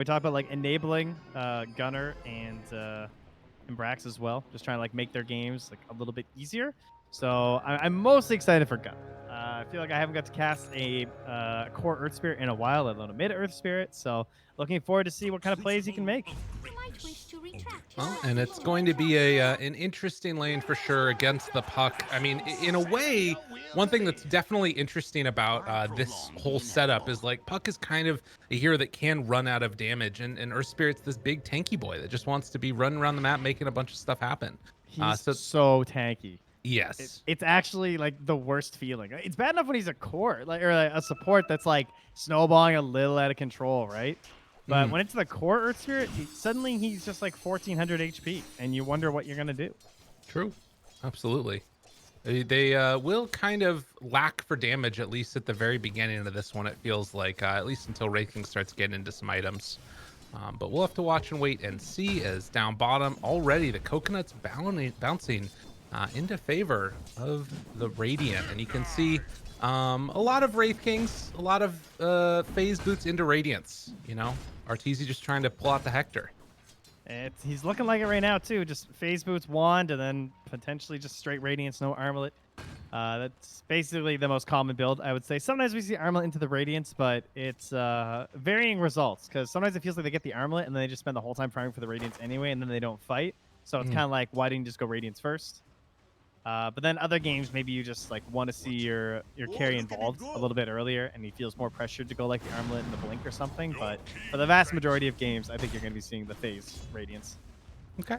We talked about like enabling Gunner and Brax as well, just trying to like make their games like a little bit easier. So I'm mostly excited for Gunner. I feel like I haven't got to cast a core Earth Spirit in a while, let alone a mid Earth Spirit. So looking forward to see what kind of plays he can make. You might wish to retract your Well, and it's going to be an interesting lane for sure against the puck. I mean, in a way, one thing that's definitely interesting about this whole setup is like puck is kind of a hero that can run out of damage, and Earth Spirit's this big tanky boy that just wants to be running around the map, making a bunch of stuff happen. He's So so tanky. yes, It's actually like the worst feeling. It's bad enough when he's a core, like or like, a support that's like snowballing a little out of control, right? But Mhm. when it's the core Earth Spirit, suddenly he's just like 1400 HP, and you wonder what you're gonna do. True, absolutely. They will kind of lack for damage, at least at the very beginning of this one. It feels like, at least until Wraithking starts getting into some items. But we'll have to watch and wait and see. As down bottom already, the coconut's bouncing into favor of the Radiant, and you can see a lot of Wraith Kings, a lot of phase boots into Radiance. You know, Arteezy just trying to pull out the Hector. He's looking like it right now too. Just phase boots, wand, and then potentially just straight radiance, no armlet. That's basically the most common build, I would say. Sometimes we see armlet into the radiance, but it's varying results because sometimes it feels like they get the armlet and then they just spend the whole time farming for the radiance anyway, and then they don't fight. So it's kind of like, why didn't you just go radiance first? But then other games, maybe you just like want to see your carry involved a little bit earlier, and he feels more pressured to go like the armlet and the blink or something. But for the vast majority of games, I think you're going to be seeing the phase radiance. Okay.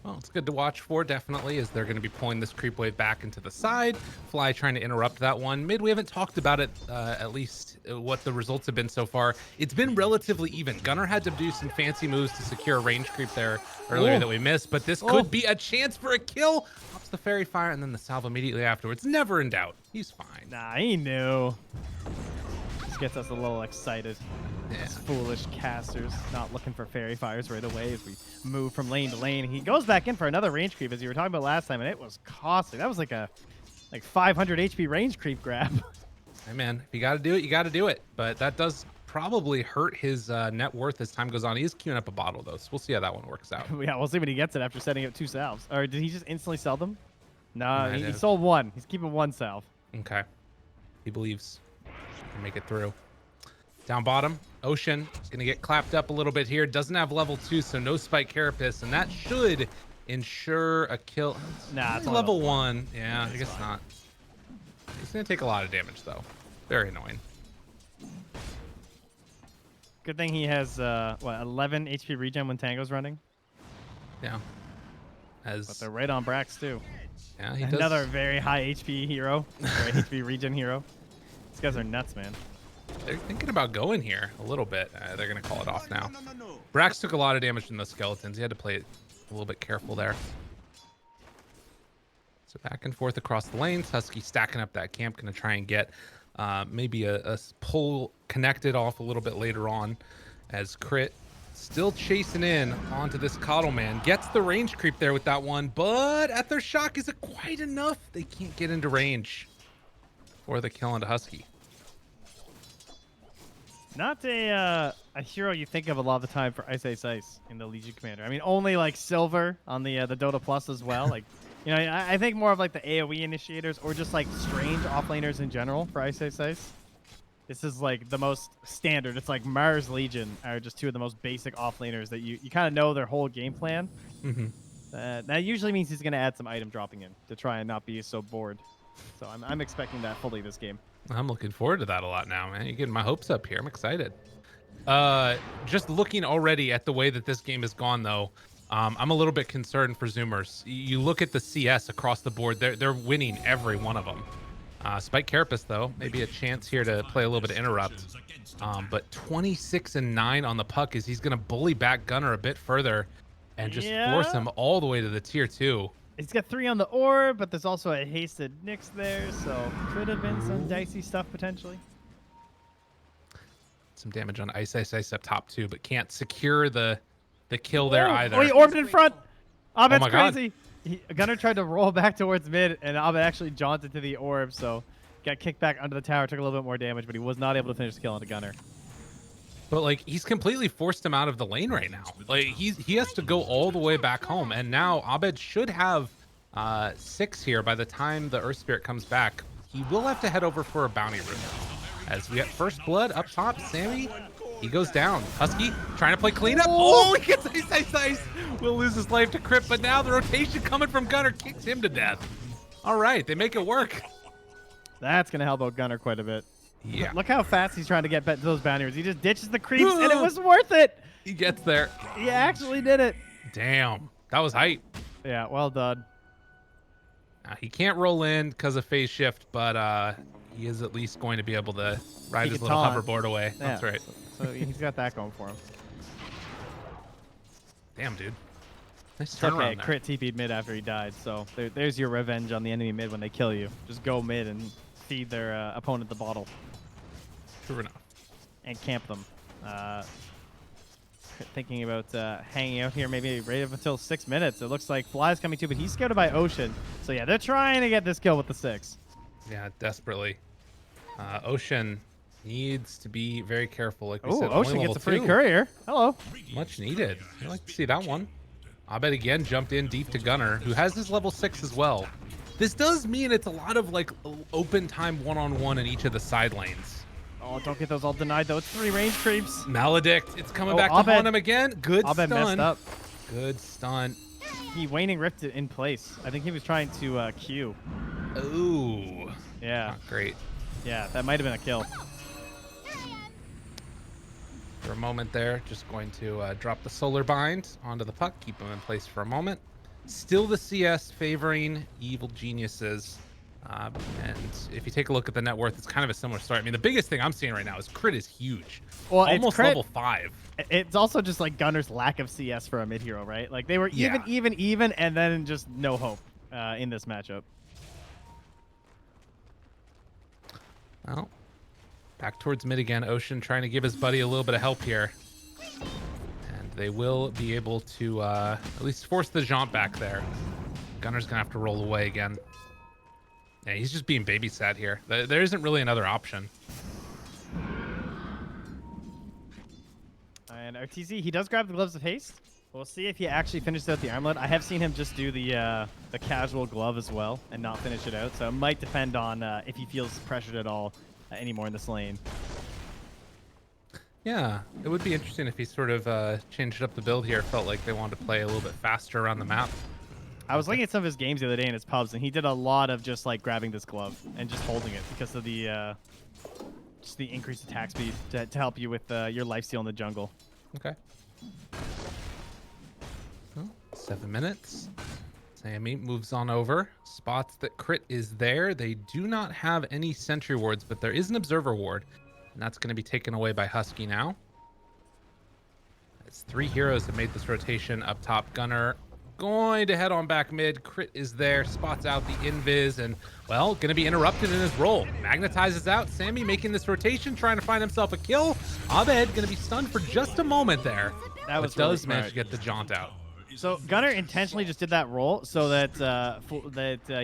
Well, it's good to watch for, definitely, as they're going to be pulling this creep wave back into the side. Fly trying to interrupt that one. Mid, we haven't talked about it, at least what the results have been so far. It's been relatively even. Gunner had to do some fancy moves to secure a range creep there earlier that we missed, but this could be a chance for a kill. Pops the fairy fire, and then the salve immediately afterwards. Never in doubt. He's fine. Nah, he knew. Just gets us a little excited. Yeah. Us foolish casters not looking for fairy fires right away as we move from lane to lane. He goes back in for another range creep as you were talking about last time, and it was costly. That was like a 500 HP range creep grab. Hey, man, if you got to do it, you got to do it. But that does probably hurt his net worth as time goes on. He is queuing up a bottle, though, so we'll see how that one works out. Yeah, we'll see when he gets it after setting up 2 salves. Or did he just instantly sell them? No, he have. sold 1. He's keeping 1 salve. Okay. He believes he can make it through. Down bottom, Ocean is going to get clapped up a little bit here. Doesn't have level 2, so no Spike Carapace, and that should ensure a kill. Nah, it's level 1. Yeah, I guess not. He's going to take a lot of damage, though. Very annoying. Good thing he has, 11 HP regen when Tango's running. Yeah. But they're right on Brax, too. Yeah, he Another does. very high HP hero, or HP regen hero. These guys are nuts, man. They're thinking about going here a little bit. They're going to call it off now. Brax took a lot of damage from those skeletons. He had to play it a little bit careful there. So back and forth across the lanes. Husky stacking up that camp. Going to try and get maybe a pull connected off a little bit later on as Crit still chasing in onto this Coddle Man. Gets the range creep there with that one, but at their shock, is it quite enough? They can't get into range for the kill onto Husky. Not a hero you think of a lot of the time for Ice Ice Ice in the Legion Commander. I mean, only like Silver on the Dota Plus as well. Like, you know, I think more of like the AoE initiators or just like strange offlaners in general for Ice Ice Ice. This is like the most standard. It's like Mars Legion are just 2 of the most basic offlaners that you kind of know their whole game plan. That usually means he's going to add some item dropping in to try and not be so bored. So I'm expecting that fully this game. I'm looking forward to that a lot now, man. You're getting my hopes up here. I'm excited. Just looking already at the way that this game has gone, though, I'm a little bit concerned for Zoomers. You look at the CS across the board; they're winning every one of them. Spike Carapace, though, maybe a chance here to play a little bit of interrupt. But 26-9 on the puck is he's going to bully back Gunner a bit further and just force him all the way to the tier 2. He's got 3 on the orb, but there's also a hasted Nyx there, so could have been some dicey stuff potentially. Some damage on Ice Ice Ice up top too, but can't secure the kill there either. Oh, he orbed in front. Abed's my God. crazy. Gunner tried to roll back towards mid, and Abed actually jaunted to the orb, so got kicked back under the tower, took a little bit more damage, but he was not able to finish the kill onto Gunner. But like he's completely forced him out of the lane right now. Like he has to go all the way back home, and now Abed should have 6 here by the time the Earth Spirit comes back. He will have to head over for a bounty room. As we get first blood up top, Sammy, he goes down. Husky trying to play cleanup. Oh, he gets ice. Will lose his life to Crypt, but now the rotation coming from Gunner kicks him to death. All right, they make it work. That's gonna help out Gunner quite a bit. Yeah. Look how fast he's trying to get to those boundaries. He just ditches the creeps, and it was worth it. He gets there. He actually did it. Damn, that was hype. Yeah, well done. He can't roll in because of phase shift, but he is at least going to be able to ride his little hoverboard away. Yeah, That's right. So he's got that going for him. Damn, dude. Nice It's turnaround okay, there. crit TP'd mid after he died, so there's your revenge on the enemy mid when they kill you. Just go mid and feed their opponent the bottle. True enough. And camp them. Thinking about hanging out here maybe right up until 6 minutes. It looks like Fly's coming too, but he's scouted by Ocean. So yeah, they're trying to get this kill with the 6. Yeah, desperately. Ocean needs to be very careful. Like we Oh, said, Ocean only gets a level free 2. courier. Hello. Much needed. I like to see that one. Abed again jumped in deep to Gunner, who has his level 6 as well. This does mean it's a lot of like open time one-on-one in each of the side lanes. Oh, don't get those all denied though. It's 3 range creeps. Maledict, it's coming Oh, back to Abed. haunt him again. Good Abed messed stun. up. Good stun. He waning ripped it in place. I think he was trying to Q. Ooh. Yeah. Not great. Yeah, that might have been a kill. For a moment there, just going to drop the solar bind onto the puck, keep him in place for a moment. Still the CS favoring Evil Geniuses. And if you take a look at the net worth, it's kind of a similar story. I mean, the biggest thing I'm seeing right now is crit is huge. Well, it's almost crit. level 5. It's also just like Gunner's lack of CS for a mid hero, right? Like they were Yeah. even, and then just no hope in this matchup. Well, back towards mid again. Ocean trying to give his buddy a little bit of help here. And they will be able to at least force the jaunt back there. Gunner's going to have to roll away again. Yeah, he's just being babysat here. There isn't really another option. And RTZ, he does grab the gloves of haste. We'll see if he actually finishes out the armlet. I have seen him just do the casual glove as well and not finish it out. So it might depend on if he feels pressured at all anymore in this lane. Yeah, it would be interesting if he sort of changed up the build here. Felt like they wanted to play a little bit faster around the map. I was looking at some of his games the other day in his pubs, and he did a lot of just like grabbing this glove and just holding it because of the just the increased attack speed to help you with your lifesteal in the jungle. Okay. Well, 7 minutes. Sammy moves on over. Spots that crit is there. They do not have any sentry wards, but there is an observer ward, and that's going to be taken away by Husky now. It's 3 heroes have made this rotation up top. Gunner going to head on back mid. Crit is there, spots out the invis, and well, going to be interrupted in his roll. Magnetizes out. Sammy making this rotation, trying to find himself a kill. Abed going to be stunned for just a moment there. That was but really does manage smart. to get the jaunt out. So Gunner intentionally just did that roll so that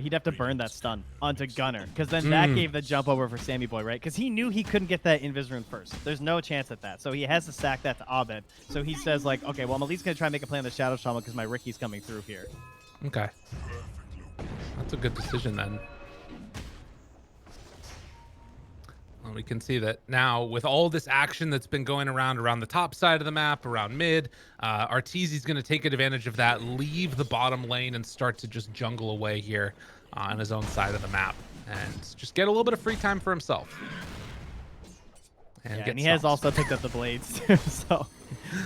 he'd have to burn that stun onto Gunner, because then that gave the jump over for Sammy Boy, right? Because he knew he couldn't get that invis rune first. There's no chance at that, so he has to sack that to Abed. So he says like, okay, well I'm at least gonna try and make a play on the Shadow Shaman because my Ricky's coming through here. Okay. That's a good decision then. Well, we can see that now with all this action that's been going around the top side of the map, around mid, Arteezy's going to take advantage of that, leave the bottom lane, and start to just jungle away here on his own side of the map and just get a little bit of free time for himself. And he has also picked up the blades too, so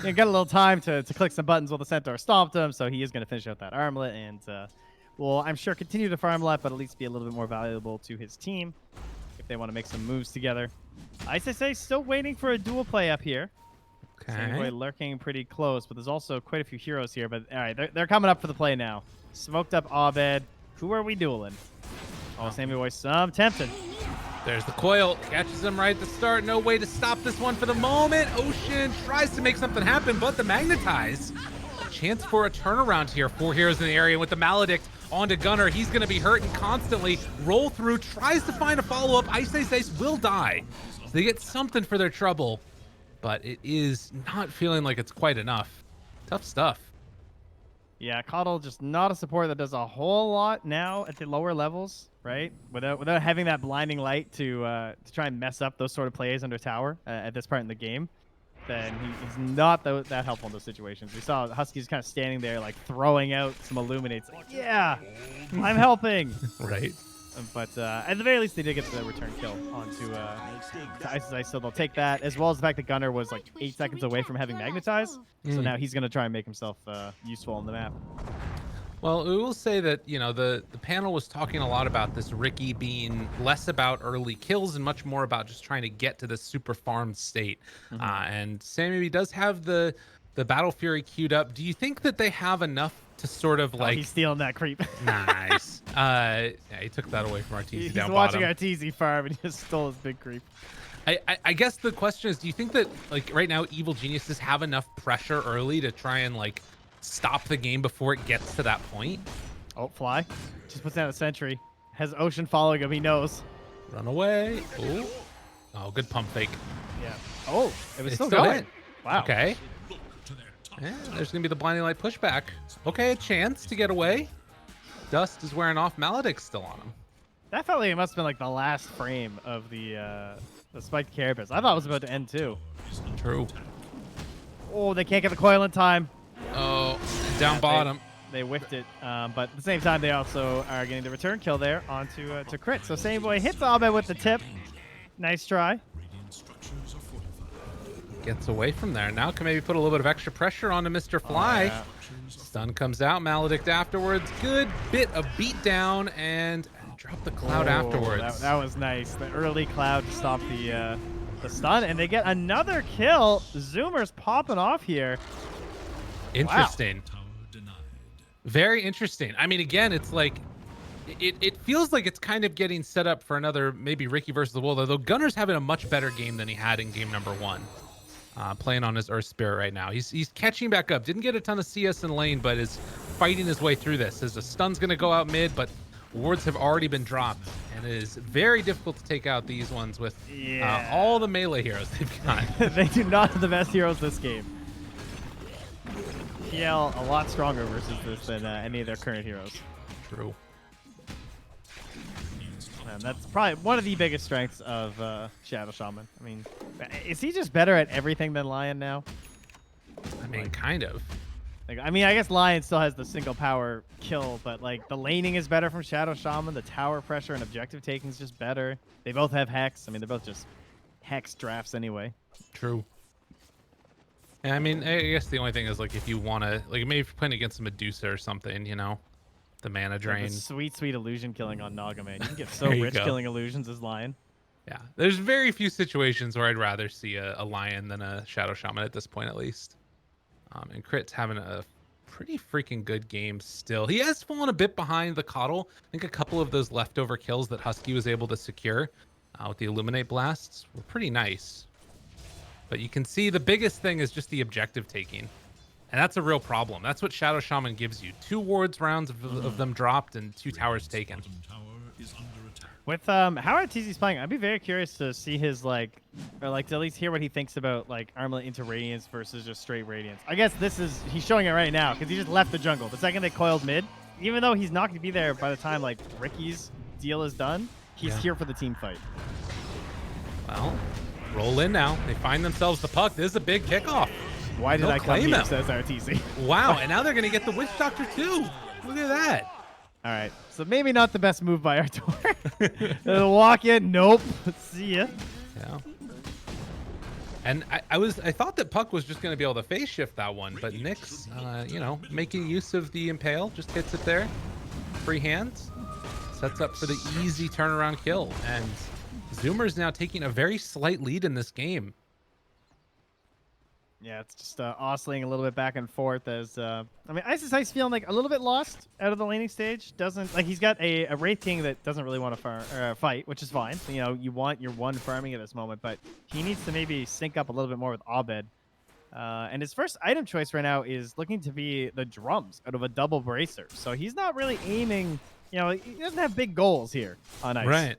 he got a little time to click some buttons while the Centaur stomped him, so he is going to finish out that armlet and will, I'm sure, continue to farm left, but at least be a little bit more valuable to his team if they want to make some moves together. ISSA still waiting for a dual play up here. Sammy Boy lurking pretty close, but there's also quite a few heroes here. But all right, they're coming up for the play now. Smoked up Abed. Who are we dueling? Oh, Sammy Boy, some tempted. There's the coil, catches him right at the start. No way to stop this one for the moment. Ocean tries to make something happen, but the magnetize. A chance for a turnaround here. 4 heroes in the area with the Maledict onto Gunner. He's going to be hurting constantly. Roll through, tries to find a follow-up. Ice will die. So they get something for their trouble. but it is not feeling like it's quite enough. Tough stuff. Yeah, Coddle just not a support that does a whole lot now at the lower levels, right? Without having that blinding light to try and mess up those sort of plays under tower at this part in the game, then he's not that helpful in those situations. We saw Husky's kind of standing there like throwing out some illuminates. Like, yeah, I'm helping. Right. But at the very least, they did get the return kill onto to Ice Ice, so they'll take that, as well as the fact that Gunner was like 8 seconds away from having Magnetize. So now he's going to try and make himself useful on the map. Well, we will say that, you know, the panel was talking a lot about this Ricky being less about early kills and much more about just trying to get to this super farmed state. And Sammy does have the Battle Fury queued up. Do you think that they have enough to sort of like... he's stealing that creep. Nice. Yeah, he took that away from Arteezy He's down watching bottom. Arteezy farm and he just stole his big creep. I guess the question is, do you think that like right now Evil Geniuses have enough pressure early to try and like stop the game before it gets to that point? Oh, Fly. Just puts down a sentry. Has Ocean following him. He knows. Run away. Oh, good pump fake. Yeah. Oh, it was It's still still going. in. Wow. Okay. Yeah, there's going to be the blinding light pushback. Okay, a chance to get away. Dust is wearing off. Maledict's still on him. That felt like it must have been like the last frame of the spiked carapace. I thought it was about to end too. True. Oh, they can't get the coil in time. Oh, down bottom. They whiffed it, but at the same time, they also are getting the return kill there onto to Crit. So Same Boy hits Abed with the tip. Nice try. Gets away from there. Now can maybe put a little bit of extra pressure onto Mr. Fly. Yeah. Stun comes out. Maledict afterwards. Good bit of beatdown and drop the cloud afterwards. That was nice. The early cloud to stop the stun, and they get another kill. Zoomer's popping off here. Interesting. Tower denied. Very interesting. I mean, again, it's like it feels like it's kind of getting set up for another maybe Ricky versus the World, although Gunner's having a much better game than he had in game number 1. Playing on his Earth Spirit right now. He's catching back up. Didn't get a ton of CS in lane, but is fighting his way through this. As the stun's going to go out mid, but wards have already been dropped, and it is very difficult to take out these ones with all the melee heroes they've got. They do not have the best heroes this game. PL a lot stronger versus this than any of their current heroes. True. And that's probably one of the biggest strengths of Shadow Shaman. I mean, is he just better at everything than Lion now? I mean, kind of. Like, I mean, I guess Lion still has the single power kill, but like the laning is better from Shadow Shaman. The tower pressure and objective taking is just better. They both have Hex. I mean, they're both just Hex drafts anyway. True. And I mean, I guess the only thing is like if you want to, like maybe if you're playing against a Medusa or something, you know, the mana drain. Like the sweet illusion killing on Naga, man. You can get so There you rich go. killing illusions as Lion. Yeah, there's very few situations where I'd rather see a Lion than a Shadow Shaman at this point, at least. And Crit's having a pretty freaking good game still. He has fallen a bit behind the Coddle. I think a couple of those leftover kills that Husky was able to secure with the Illuminate Blasts were pretty nice. But you can see the biggest thing is just the objective taking. And that's a real problem. That's what Shadow Shaman gives you. 2 wards rounds of them dropped and 2 towers taken. Bottom tower is under attack. With how Arteezy's playing, I'd be very curious to see his to at least hear what he thinks about like Armlet into Radiance versus just straight Radiance. I guess he's showing it right now because he just left the jungle. The second they coiled mid, even though he's not going to be there by the time like Ricky's deal is done, he's here for the team fight. Well, roll in now. They find themselves the puck. This is a big kickoff. Why did They'll I come claim here, him. says Arteezy. Wow, and now they're going to get the Witch Doctor too. Look at that. All right, so maybe not the best move by Artur. They'll walk in. Nope. See ya. Yeah. And I thought that Puck was just going to be able to phase shift that one, but Nyx, you know, making use of the Impale, just hits it there. Free hands. Sets up for the easy turnaround kill. And Zoomer's now taking a very slight lead in this game. Yeah, it's just oscillating a little bit back and forth as I mean, Ice feeling like a little bit lost out of the laning stage. Doesn't like he's got a Wraith King that doesn't really want to fight, which is fine. You know, you want your one farming at this moment, but he needs to maybe sync up a little bit more with Abed. And his first item choice right now is looking to be the drums out of a double bracer. So he's not really aiming. You know, he doesn't have big goals here on Ice. Right.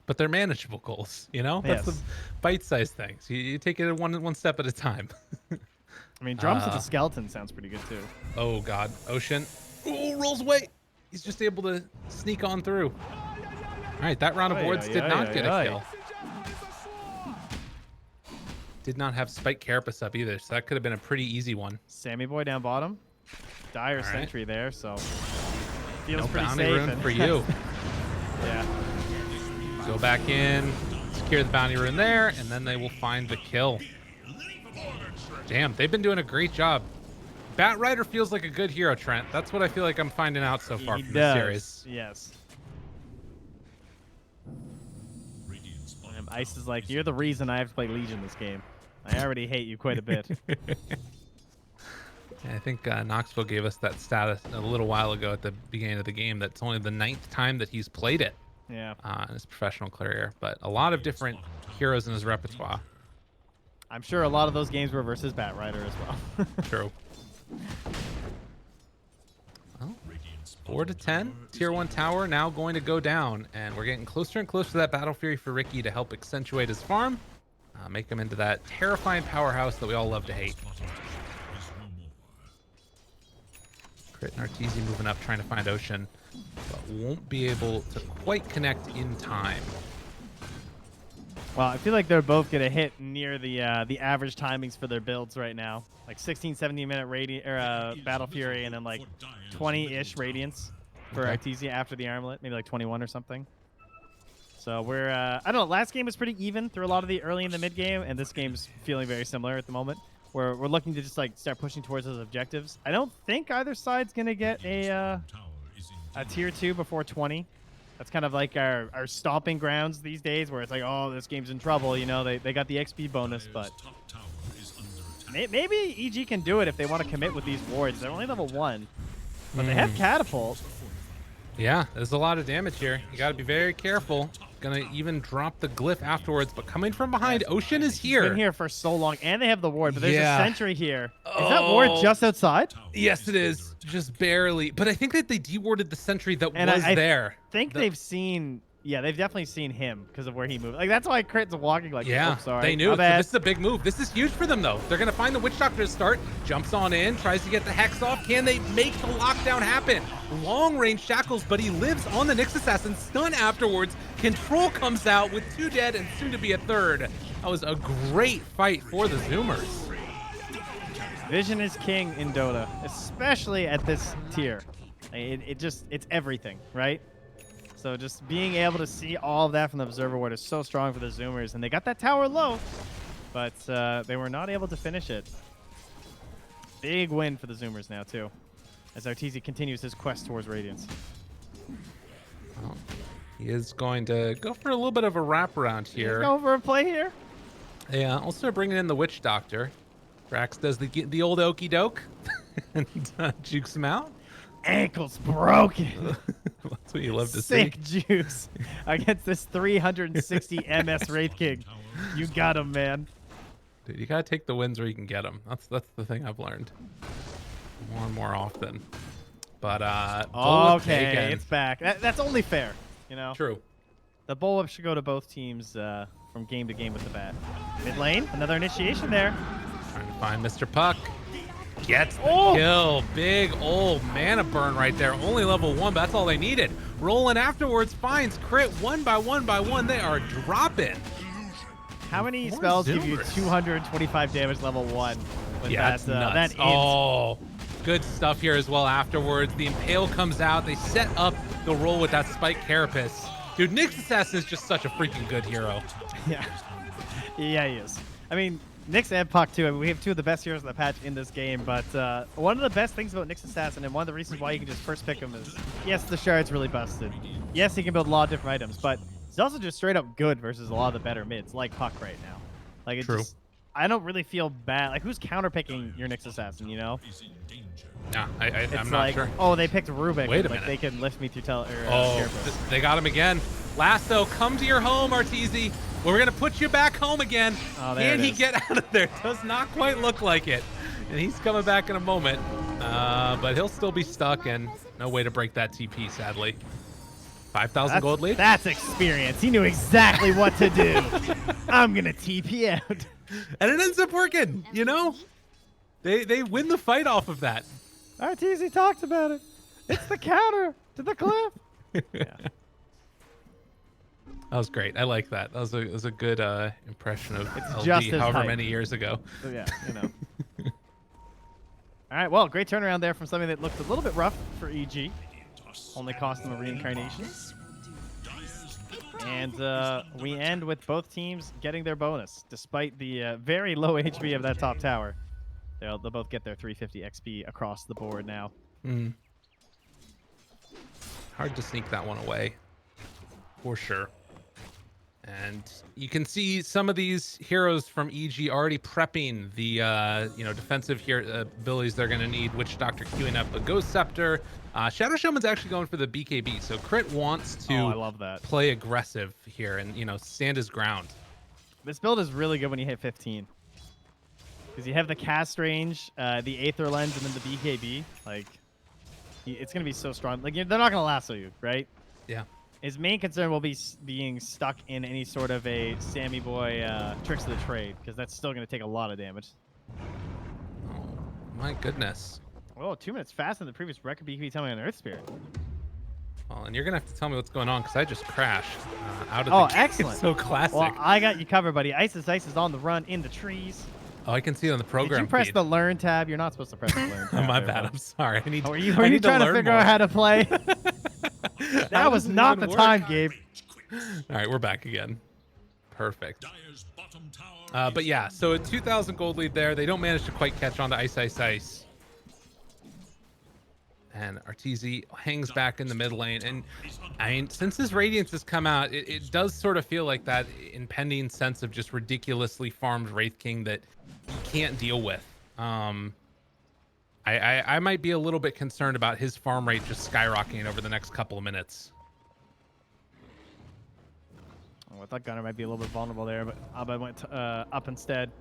but they're manageable goals. You know, that's the Yes. bite-sized things. You take it one step at a time. I mean, drums with a skeleton sounds pretty good too. Oh God, Ocean. Ooh, rolls away. He's just able to sneak on through. All right, that round of boards did not get a kill. Did not have Spike Carapace up either, so that could have been a pretty easy one. Sammy boy down bottom. Dire right. sentry there, so feels No pretty bounty safe. rune for you. Yeah. Go back in, secure the bounty rune there, and then they will find the kill. Damn, they've been doing a great job. Bat Rider feels like a good hero, Trent. That's what I feel like I'm finding out so far from the series. Yes. Radiant's bottom And Ice is like, you're the reason I have to play Legion this game. I already hate you quite a bit. Yeah, I think Knoxville gave us that status a little while ago at the beginning of the game. That's only the 9th time that he's played it Yeah. in his professional career, but a lot of different heroes in his repertoire. I'm sure a lot of those games were versus Bat Rider as well. True. Well, Radiant's 4 to bottom 10. tower is Tier 1 tower now going to go down, and we're getting closer and closer to that Battle Fury for Ricky to help accentuate his farm, make him into that terrifying powerhouse that we all love to hate. bottom tower is no more. Crit and Arteezy moving up, trying to find Ocean, but won't be able to quite connect in time. Well, I feel like they're both going to hit near the average timings for their builds right now. Like 16, 17-minute Battle Fury and then like 20-ish Radiance for Okay. Arteezy after the Armlet. Maybe like 21 or something. So we're, I don't know, last game was pretty even through a lot of the early and the mid game, and this game's feeling very similar at the moment. We're looking to just like start pushing towards those objectives. I don't think either side's going to get a Tower is in tier 2 before 20. That's kind of like our stomping grounds these days, where it's like, oh, this game's in trouble. You know, they got the XP bonus, but top tower is under attack. maybe EG can do it if they want to commit with these wards. They're only level 1, but they have catapult. Yeah, there's a lot of damage here. You got to be very careful. Gonna even drop the glyph afterwards, but coming from behind, Ocean is here. Been here for so long, and they have the ward, but there's Yeah. a sentry here. Is that ward just outside? Yes, it is. Just barely. But I think that they dewarded the sentry that And was I there. think they've seen. Yeah, they've definitely seen him because of where he moved. Like that's why Crit's walking like. Yeah, Oh, sorry. they knew. My So bad. this is a big move. This is huge for them, though. They're going to find the Witch Doctor to start. Jumps on in, tries to get the Hex off. Can they make the lockdown happen? Long-range shackles, but he lives on the Nyx Assassin. Stun afterwards. Control comes out with 2 dead and soon to be a 3rd. That was a great fight for the Zoomers. Vision is king in Dota, especially at this tier. It's everything, right? So just being able to see all of that from the Observer Ward is so strong for the Zoomers, and they got that tower low, but they were not able to finish it. Big win for the Zoomers now, too, as Arteezy continues his quest towards Radiance. Well, he is going to go for a little bit of a wraparound here. Go for a play here. Yeah, also bringing in the Witch Doctor. Rax does the old okey doke and jukes him out. Ankles broken. That's what you love to Sick see. juice against this 360 MS Wraith King. You got him, man. Dude, you gotta take the wins where you can get them. That's the thing I've learned more and more often. But bullwhip Okay, taken. it's back. That's only fair, you know. True. The bullwhip should go to both teams from game to game with the bat. Mid lane, another initiation there. Trying to find Mr. Puck. Gets the Oh! kill. Big old mana burn right there. Only level 1, but that's all they needed. Rolling afterwards finds crit 1 by 1 by 1. They are dropping. How many More spells give you Zoomers. 225 damage level 1? With Yeah, that, that's nuts. that int? Oh, good stuff here as well afterwards. The Impale comes out. They set up the roll with that Spike Carapace. Dude, Nyx Assassin is just such a freaking good hero. Yeah. Yeah, he is. I mean, Nyx and Puck, too. I mean, we have 2 of the best heroes in the patch in this game, but one of the best things about Nyx Assassin, and one of the reasons why you can just first pick him is, yes, the shard's really busted. Yes, he can build a lot of different items, but he's also just straight up good versus a lot of the better mids, like Puck right now. Like, it's True. just, I don't really feel bad. Like, who's counterpicking your Nyx Assassin, you know? Is in danger. Nah, It's I'm not like, sure. oh, they picked Rubik. Wait a like, minute. they can lift me through Oh, Carapace. they got him again. Lasso, come to your home, Arteezy. We're going to put you back home again. Oh, there Can it he is. get out of there? Does not quite look like it. And he's coming back in a moment. But he'll still be stuck and no way to break that TP, sadly. 5,000 gold lead. That's experience. He knew exactly what to do. I'm gonna TP out. And it ends up working, you know? They win the fight off of that. RTZ talked about it. It's the counter to the cliff. Yeah. That was great. I like that. That was a good impression of It's LD just as however hype. many years ago. So yeah, you know. All right, well, great turnaround there from something that looked a little bit rough for EG. Only cost them a reincarnation. And we end with both teams getting their bonus, despite the very low HP of that top tower. They'll both get their 350 XP across the board now. Mm. Hard to sneak that one away, for sure. And you can see some of these heroes from EG already prepping the defensive abilities they're going to need. Witch Doctor queuing up a Ghost Scepter. Shadow Shaman's actually going for the BKB, so Crit wants to I love that. play aggressive here and stand his ground. This build is really good when you hit 15. Because you have the cast range, the Aether Lens, and then the BKB. Like, it's going to be so strong. Like, they're not going to lasso you, right? Yeah. His main concern will be being stuck in any sort of a Sammy Boy Tricks of the Trade, because that's still going to take a lot of damage. Oh, my goodness. Oh, 2 minutes faster than the previous record BKB telling on Earth Spirit. Well, and you're going to have to tell me what's going on, because I just crashed out of Oh, the game. excellent. It's so classic. Well, I got you covered, buddy. Ice is on the run in the trees. Oh, I can see it on the program Did you press feed. the Learn tab? You're not supposed to press the Learn tab. My there, bad. bud. I'm sorry. I need. Oh, were you I need trying to learn figure more. out how to play? How That was does it not the even time, work? Gabe. All right, we're back again. Perfect. Dyer's bottom tower But yeah, so a 2,000 gold lead there. They don't manage to quite catch on to Ice. And Arteezy hangs back in the mid lane. And I mean, since this Radiance has come out, it does sort of feel like that impending sense of just ridiculously farmed Wraith King that you can't deal with. I might be a little bit concerned about his farm rate just skyrocketing over the next couple of minutes. Oh, I thought Gunner might be a little bit vulnerable there, but Abba went up instead.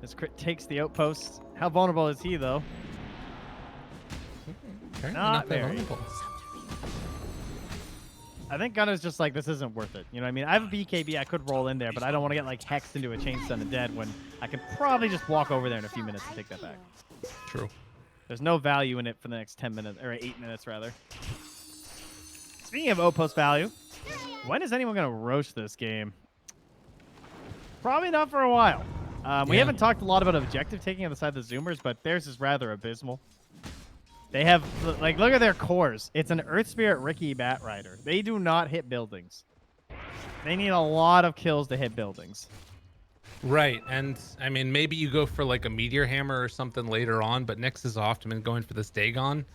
This crit takes the outpost. How vulnerable is he, though? Apparently Not that very. vulnerable. I think Gunner's just like, this isn't worth it. You know what I mean? I have a BKB. I could roll in there, but I don't want to get like hexed into a chain stun and dead when I can probably just walk over there in a few minutes and take that back. True. There's no value in it for the next 10 minutes, or 8 minutes, rather. Speaking of outpost value, when is anyone going to roast this game? Probably not for a while. We Yeah. haven't talked a lot about objective taking on the side of the Zoomers, but theirs is rather abysmal. They have, like, look at their cores. It's an Earth Spirit Ricky Bat Rider. They do not hit buildings. They need a lot of kills to hit buildings. Right, and I mean, maybe you go for like a Meteor Hammer or something later on, but Nyx is often been going for this Dagon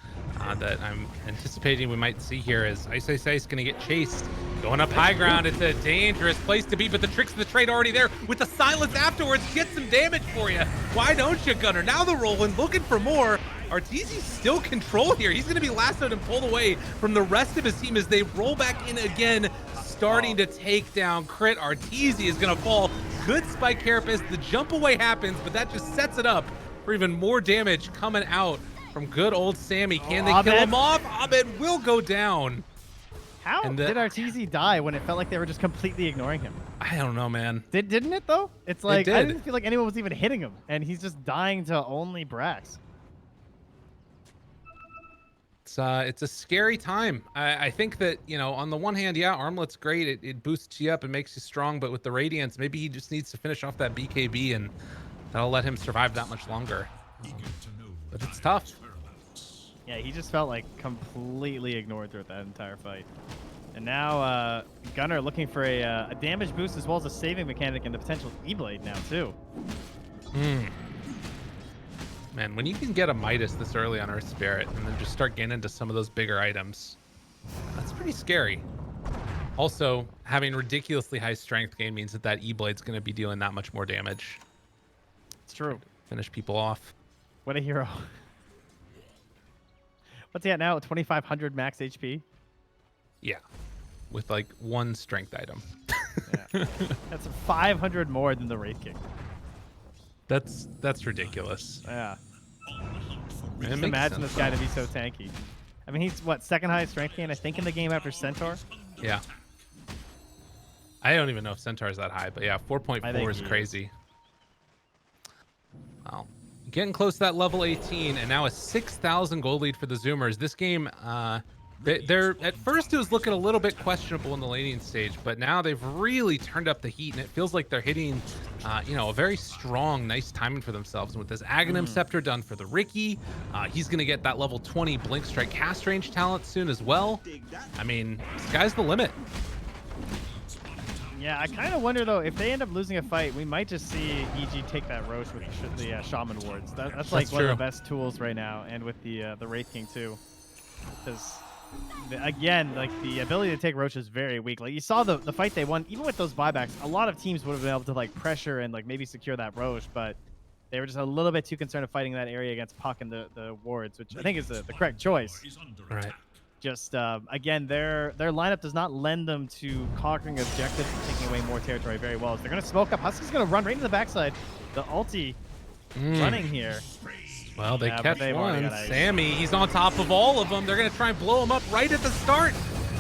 that I'm anticipating we might see here as Ice going to get chased. Going up high ground, it's a dangerous place to be, but the Tricks of the Trade already there with the silence afterwards. Get some damage for you. Why don't you, Gunner? Now the Roland looking for more. Arteezy's still control here. He's going to be lassoed and pulled away from the rest of his team as they roll back in again, starting to take down Crit. Arteezy is going to fall. Good spike carapace. The jump away happens, but that just sets it up for even more damage coming out from good old Sammy. Can they kill him off? Abed will go down. How And did Arteezy die when it felt like they were just completely ignoring him? I don't know, man. Didn't it, though? It's like, I did. didn't feel like anyone was even hitting him, and he's just dying to only Brax. It's a scary time. I think that, on the one hand, yeah, Armlet's great. It boosts you up and makes you strong, but with the Radiance, maybe he just needs to finish off that BKB and that'll let him survive that much longer. But it's tough. Yeah, he just felt like completely ignored throughout that entire fight. And now Gunner looking for a damage boost as well as a saving mechanic and the potential E-Blade now, too. Man, when you can get a Midas this early on Earth Spirit and then just start getting into some of those bigger items, that's pretty scary. Also, having ridiculously high strength gain means that E-Blade's going to be doing that much more damage. It's true. Finish people off. What a hero. What's he at now? 2,500 max HP? Yeah, with like one strength item. Yeah. That's 500 more than the Wraith King. That's ridiculous. Yeah. It Just makes imagine sense, this guy to be so tanky. I mean, he's, what, second highest strength gain, I think, in the game after Centaur? Yeah. I don't even know if Centaur's that high, but yeah, I 4.4 think is he crazy. Well, getting close to that level 18, and now a 6,000 gold lead for the Zoomers. This game, they're at first it was looking a little bit questionable in the laning stage, but now they've really turned up the heat, and it feels like they're hitting, a very strong, nice timing for themselves. And with this Aghanim Scepter done for the Ricky, he's gonna get that level 20 Blink Strike cast range talent soon as well. I mean, sky's the limit. Yeah, I kind of wonder though if they end up losing a fight, we might just see EG take that Roche with the Shaman wards. That's like one of the best tools right now, and with the Wraith King too, because again, like the ability to take Roche is very weak. Like you saw the fight they won, even with those buybacks, a lot of teams would have been able to like pressure and like maybe secure that Roche, but they were just a little bit too concerned of fighting that area against Puck and the wards, which I think is the correct choice. Right. Just again, their lineup does not lend them to conquering objectives and taking away more territory very well. So they're gonna smoke up. Husky's gonna run right into the backside. The ulti running here. Well, they Yeah, catch they've one. already got ice. Sammy, he's on top of all of them. They're gonna try and blow him up right at the start.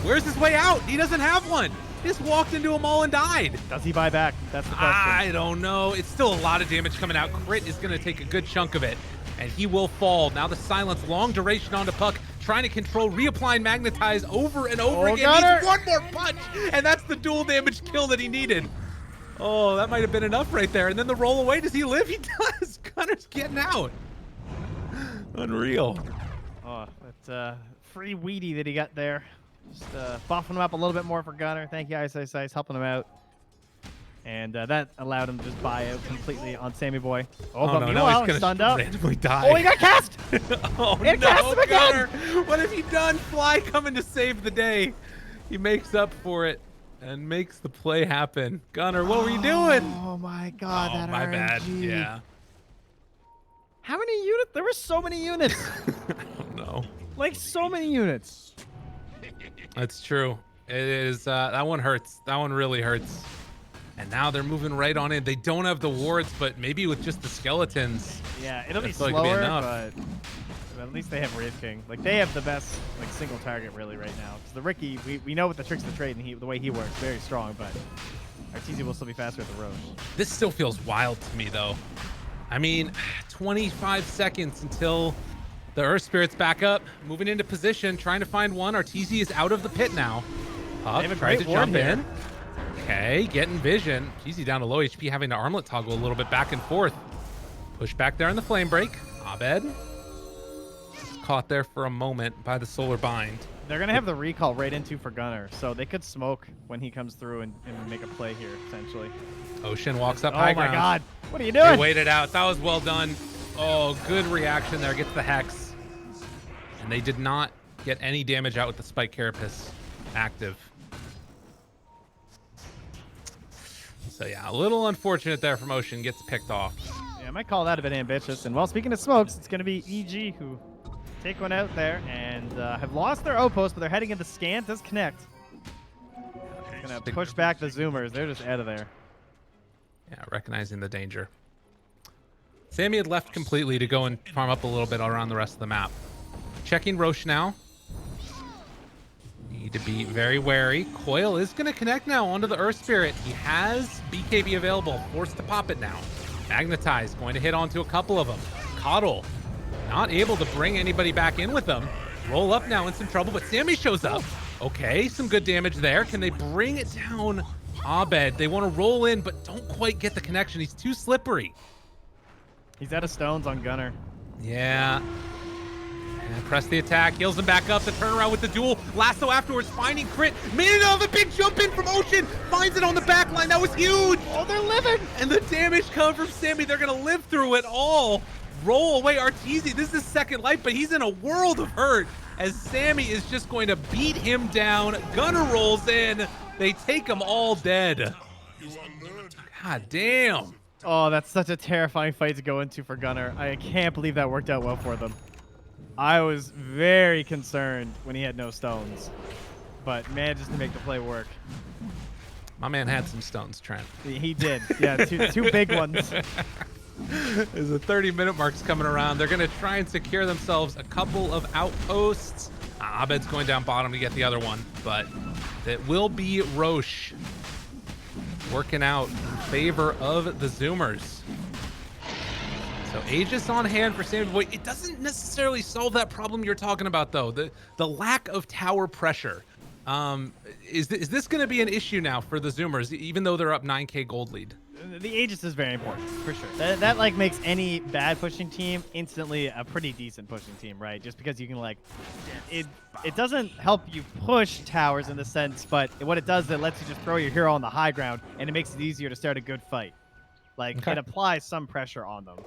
Where's his way out? He doesn't have one. He just walked into them all and died. Does he buy back? That's the question. I don't know. It's still a lot of damage coming out. Crit is gonna take a good chunk of it, and he will fall. Now the silence, long duration onto Puck, trying to control, reapplying Magnetize over and over again. Gunner. Needs one more punch, and that's the dual damage kill that he needed. Oh, that might have been enough right there. And then the roll away. Does he live? He does. Gunner's getting out. Unreal. Oh, that free weedy that he got there. Just buffing him up a little bit more for Gunner. Thank you, Ice, helping him out. And that allowed him to just buy out completely on Sammy Boy. Oh, but no, now meanwhile, he's gonna stunned up. randomly die. Oh, he got cast! Oh It cast him no, again! Gunner! What have you done? Fly coming to save the day. He makes up for it and makes the play happen. Gunner, what were you doing? Oh my god, Oh, that my bad. RNG. Yeah. How many units? There were so many units. I don't know. Like, so many units. That's true. It is. That one hurts. That one really hurts. And now they're moving right on in. They don't have the wards, but maybe with just the skeletons. Yeah, it'll be I feel like it'd be slower, enough. but at least they have Wraith King. Like, they have the best, like, single target, really, right now. Because the Ricky, we know what the tricks of the trade and the way he works, very strong, but Arteezy will still be faster at the Roche. This still feels wild to me, though. I mean, 25 seconds until the Earth Spirit's back up, moving into position, trying to find one. Arteezy is out of the pit now. Puck have a tried great to ward jump here. in. Okay, getting vision. Arteezy down to low HP, having to armlet toggle a little bit back and forth. Push back there in the flame break. Abed caught there for a moment by the solar bind. They're going to have the recall right into for Gunner, so they could smoke when he comes through and make a play here, essentially. Ocean walks up Oh high my ground. god. What are you They doing? waited out. That was well done. Oh, good reaction there. Gets the Hex. And they did not get any damage out with the Spike Carapace active. So yeah, a little unfortunate there from Ocean. Gets picked off. Yeah, I might call that a bit ambitious. And well, speaking of smokes, it's going to be EG who take one out there and have lost their O-post, but they're heading into scan. Does connect. Going to push back the Zoomers. They're just out of there. Yeah, recognizing the danger. Sammy had left completely to go and farm up a little bit around the rest of the map. Checking Roche now. Need to be very wary. Coil is going to connect now onto the Earth Spirit. He has BKB available, forced to pop it now. Magnetize going to hit onto a couple of them. Coddle not able to bring anybody back in with them. Roll up now in some trouble, but Sammy shows up. Okay, some good damage there. Can they bring it down? Abed, they want to roll in, but don't quite get the connection. He's too slippery. He's out of stones on Gunner. Yeah. And press the attack, heals him back up, the turnaround with the duel. Lasso afterwards, finding crit. Minute of a big jump in from Ocean. Finds it on the back line. That was huge. Oh, they're living. And the damage coming from Sammy. They're going to live through it all. Roll away Arteezy. This is his second life, but he's in a world of hurt as Sammy is just going to beat him down. Gunner rolls in. They take him all dead. God damn. Oh, that's such a terrifying fight to go into for Gunner. I can't believe that worked out well for them. I was very concerned when he had no stones, but manages to make the play work. My man had some stones, Trent. He did. Yeah, two big ones. As the 30-minute mark's coming around, they're going to try and secure themselves a couple of outposts. Abed's going down bottom to get the other one, but It will be Roche working out in favor of the Zoomers. So Aegis on hand for Sammy Boy. It doesn't necessarily solve that problem you're talking about, though. The lack of tower pressure. Is this going to be an issue now for the Zoomers, even though they're up 9K gold lead? The Aegis is very important, for sure. That like makes any bad pushing team instantly a pretty decent pushing team, right? Just because you can like, it doesn't help you push towers in the sense, but what it does, it lets you just throw your hero on the high ground, and it makes it easier to start a good fight. Like Okay. it applies some pressure on them,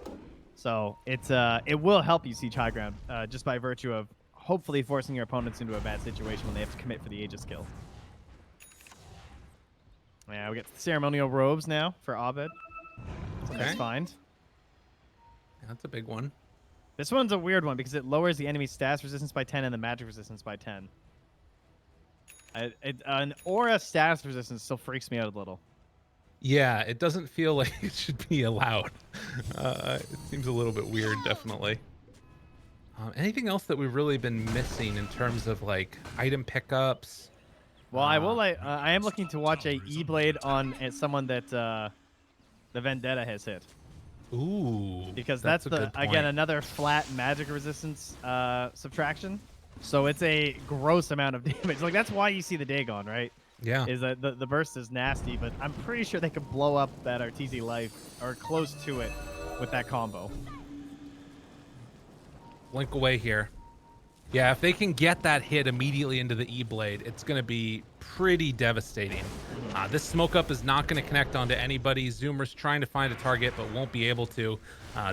so it will help you siege high ground just by virtue of hopefully forcing your opponents into a bad situation when they have to commit for the Aegis kill. Yeah, we get ceremonial robes now for Abed. That's a nice Okay. find. Yeah, that's a big one. This one's a weird one because it lowers the enemy's stats resistance by 10 and the magic resistance by 10. An aura status resistance still freaks me out a little. Yeah, it doesn't feel like it should be allowed. It seems a little bit weird, definitely. Anything else that we've really been missing in terms of like item pickups? Well, I will. I am looking to watch a E-blade on someone that the Vendetta has hit, Ooh, because that's a the good point. again another flat magic resistance subtraction. So it's a gross amount of damage. Like that's why you see the Dagon, right? Yeah. Is that the burst is nasty, but I'm pretty sure they could blow up that Arteezy life or close to it with that combo. Blink away here. Yeah, if they can get that hit immediately into the E-blade, it's going to be pretty devastating. This smoke up is not going to connect onto anybody. Zoomer's trying to find a target, but won't be able to.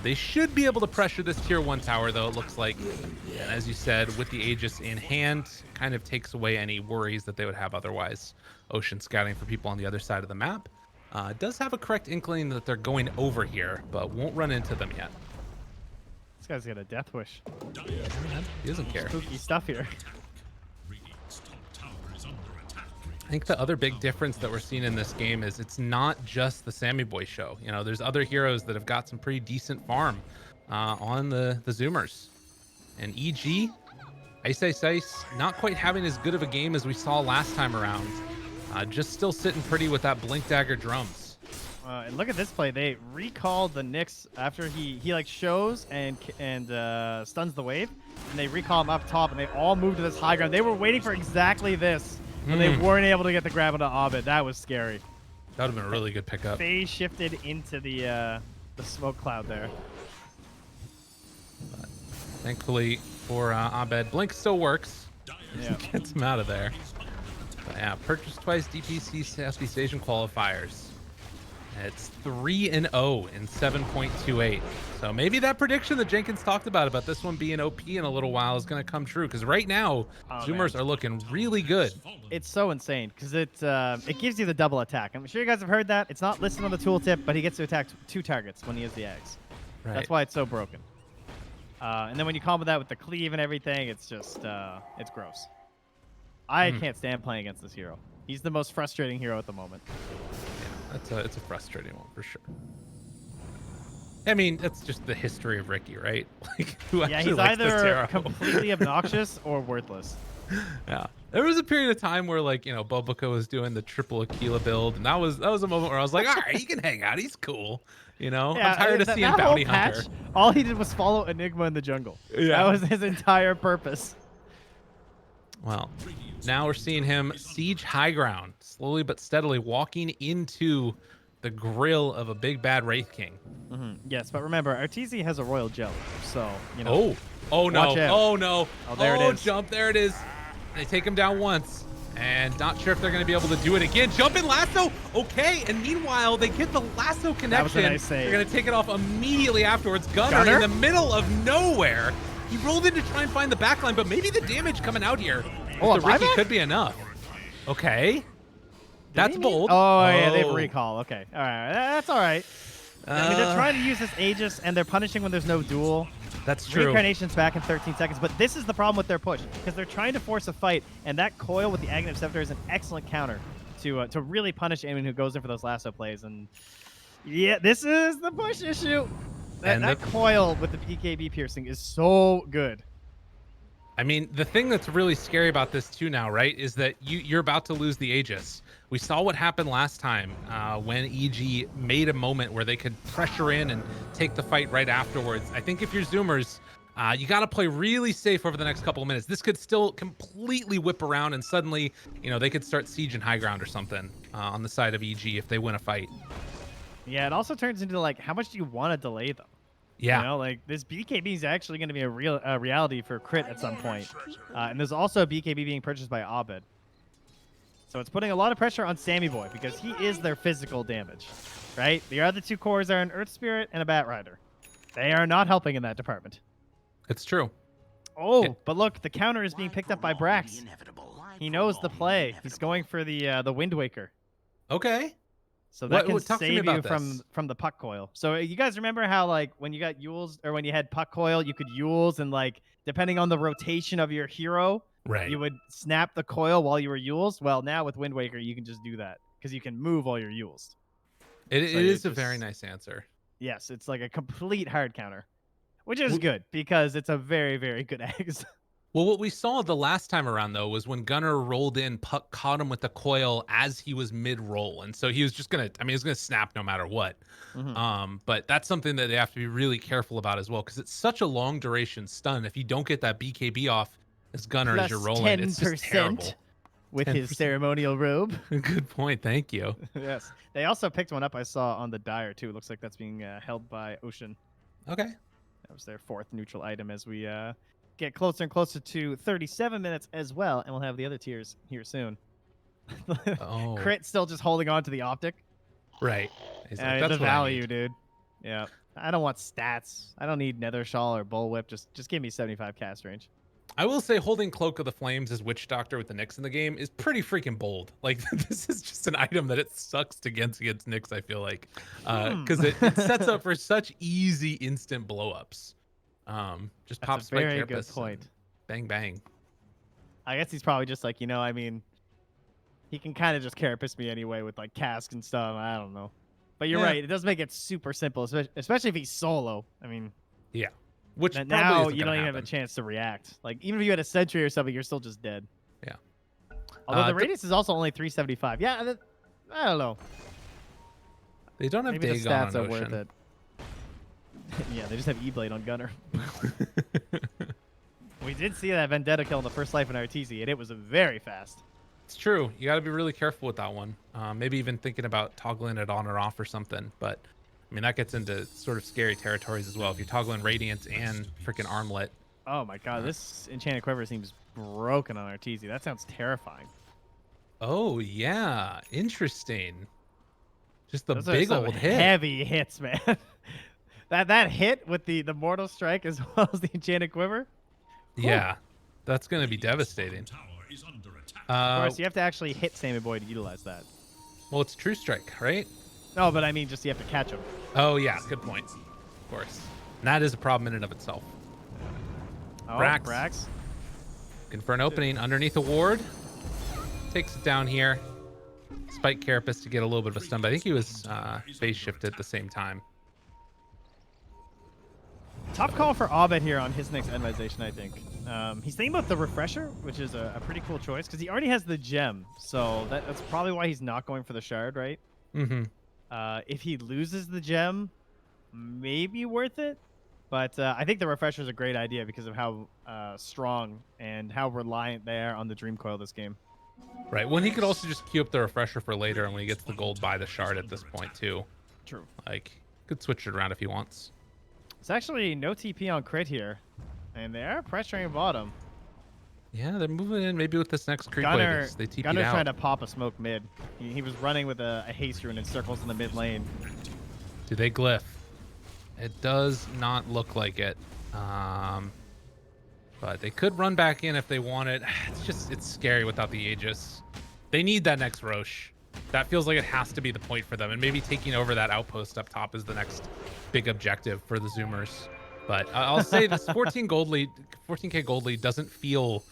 They should be able to pressure this tier 1 tower, though, it looks like. And as you said, with the Aegis in hand, kind of takes away any worries that they would have otherwise. Ocean scouting for people on the other side of the map. Does have a correct inkling that they're going over here, but won't run into them yet. This guy's got a death wish. He doesn't care. Spooky stuff here. Radiant's top tower is under attack. I think the other big difference that we're seeing in this game is it's not just the Sammy Boy show. You know, there's other heroes that have got some pretty decent farm on the Zoomers. And EG, Ice, not quite having as good of a game as we saw last time around. Just still sitting pretty with that Blink Dagger drums. And look at this play. They recalled the Nyx after he like shows and stuns the wave, and they recall him up top, and they all move to this high ground. They were waiting for exactly this, and they weren't able to get the grab onto Abed. That was scary. That would have been a really good pickup. Phase shifted into the smoke cloud there. But thankfully for Abed, Blink still works. Yeah. Gets him out of there. But yeah, purchase twice DPC Southeast Asian qualifiers. It's 3-0 in 7.28. So maybe that prediction that Jenkins talked about this one being OP in a little while is going to come true. Because right now, Zoomers are looking really good. It's so insane because it gives you the double attack. I'm sure you guys have heard that. It's not listed on the tooltip, but he gets to attack 2 targets when he has the eggs. Right. That's why it's so broken. And then when you combo that with the cleave and everything, it's just it's gross. I can't stand playing against this hero. He's the most frustrating hero at the moment. It's a frustrating one for sure. I mean, that's just the history of Ricky, right? Like, who Yeah, actually he's likes this either hero? completely obnoxious or worthless. Yeah, there was a period of time where, like, you know, Boboka was doing the triple Aquila build, and that was a moment where I was like, all right, he can hang out, he's cool. You know, I'm tired of seeing that Bounty whole patch, Hunter. all he did was follow Enigma in the jungle. Yeah. That was his entire purpose. Well, now we're seeing him siege high ground, slowly but steadily walking into the grill of a big bad Wraith King. Yes, but remember, Arteezy has a royal jelly, so you know. Oh no! Watch out. Oh no! Oh, there it is. Jump! There it is. They take him down once, and not sure if they're going to be able to do it again. Jump in lasso. Okay, and meanwhile they get the lasso connection. That was a nice save. They're going to take it off immediately afterwards. Gunner in the middle of nowhere. He rolled in to try and find the backline, but maybe the damage coming out here Oh, with the Ricky buyback? could be enough. Okay. That's bold. Oh, yeah, they have recall. Okay, all right, that's all right. I mean, they're trying to use this Aegis, and they're punishing when there's no duel. That's true. Reincarnation's back in 13 seconds, but this is the problem with their push, because they're trying to force a fight, and that coil with the Aghanim Scepter is an excellent counter to really punish anyone who goes in for those lasso plays. And yeah, this is the push issue. That coil with the PKB piercing is so good. I mean, the thing that's really scary about this too now, right, is that you're about to lose the Aegis. We saw what happened last time when EG made a moment where they could pressure in and take the fight right afterwards. I think if you're Zoomers, you got to play really safe over the next couple of minutes. This could still completely whip around and suddenly, they could start sieging high ground or something on the side of EG if they win a fight. Yeah, it also turns into like, how much do you want to delay them? Yeah. Like this BKB is actually going to be a real reality for Crit at some point. And there's also a BKB being purchased by Abed. So it's putting a lot of pressure on Sammy Boy because he is their physical damage, right? The other two cores are an Earth Spirit and a Bat Rider. They are not helping in that department. It's true. Oh, but look, the counter is being picked up by Brax. He knows the play. He's going for the Wind Waker. Okay. So that can talk to me save you about from the puck coil. So you guys remember how like when you got Yules or when you had puck coil, you could Yules and like depending on the rotation of your hero, Right. you would snap the coil while you were Yules. Well, now with Wind Waker, you can just do that because you can move while you're Yules. It So is a just- very nice answer. Yes, it's like a complete hard counter, which is good because it's a very, very good Ags. Well, what we saw the last time around, though, was when Gunnar rolled in, Puck caught him with the coil as he was mid-roll. And so he was just going to, he was going to snap no matter what. But that's something that they have to be really careful about as well, because it's such a long duration stun. If you don't get that BKB off as Gunnar as you're rolling, it's just terrible. With his ceremonial robe. Good point. Thank you. Yes. They also picked one up I saw on the Dire, too. It looks like that's being held by Ocean. Okay. That was their fourth neutral item as we get closer and closer to 37 minutes as well, and we'll have the other tiers here soon. Oh. Crit still just holding on to the optic. Right. He's like, that's the what I value, need." dude. Yeah. I don't want stats. I don't need Nether Shawl or Bullwhip. Just give me 75 cast range. I will say holding Cloak of the Flames as Witch Doctor with the Nyx in the game is pretty freaking bold. Like, this is just an item that it sucks to get against Nyx, I feel like. Because it sets up for such easy instant blowups. Just pop That's a Spike very Carapace good and point. Bang, bang. I guess he's probably just like, he can kind of just carapace me anyway with like cask and stuff. I don't know. But you're Yeah. right. It does make it super simple, especially if he's solo. I mean, Yeah. Which that probably now isn't you don't gonna even have a happen. chance to react. Like even if you had a sentry or something, you're still just dead. Yeah. Although the d- radius is also only 375. Yeah, I don't know. They don't have Maybe the Dagon stats on are worth Ocean. it. Yeah, they just have E-Blade on Gunner. We did see that Vendetta kill in the first life in RTZ, and it was very fast. It's true. You got to be really careful with that one. Maybe even thinking about toggling it on or off or something. But I mean, that gets into sort of scary territories as well. If you're toggling Radiance and freaking Armlet. Oh my god, this Enchanted Quiver seems broken on RTZ. That sounds terrifying. Oh, yeah. Interesting. Just the Those are big some old hit. heavy hits, man. that hit with the Mortal Strike as well as the Enchanted Quiver. Yeah. That's going to be devastating. Tower is under attack. Of course, you have to actually hit Sammy Boy to utilize that. Well, it's True Strike, right? No, but I mean, just you have to catch him. Oh, yeah. Good point. Of course. And that is a problem in and of itself. Oh, Brax. Brax. Looking for an opening underneath a ward. Takes it down here. Spike Carapace to get a little bit of a stun, but I think he was phase shifted at the same time. Tough call for Abed here on his next Envisation, I think. He's thinking about the Refresher, which is a pretty cool choice because he already has the gem. So that's probably why he's not going for the shard, right? Mm-hmm. If he loses the gem, maybe worth it. But I think the Refresher is a great idea because of how strong and how reliant they are on the Dream Coil this game. Right. Well, he could also just queue up the Refresher for later, and when he gets the gold, buy the shard at this point, too. True. Like, could switch it around if he wants. It's actually no TP on Crit here. And they are pressuring bottom. Yeah, they're moving in maybe with this next creep Gunner, wave. They TP'd Gunner's out. trying to pop a smoke mid. He was running with a haste rune in circles in the mid lane. Do they glyph? It does not look like it. But they could run back in if they wanted. It's scary without the Aegis. They need that next Roche. That feels like it has to be the point for them. And maybe taking over that outpost up top is the next big objective for the Zoomers. But I'll say this 14k gold lead doesn't feel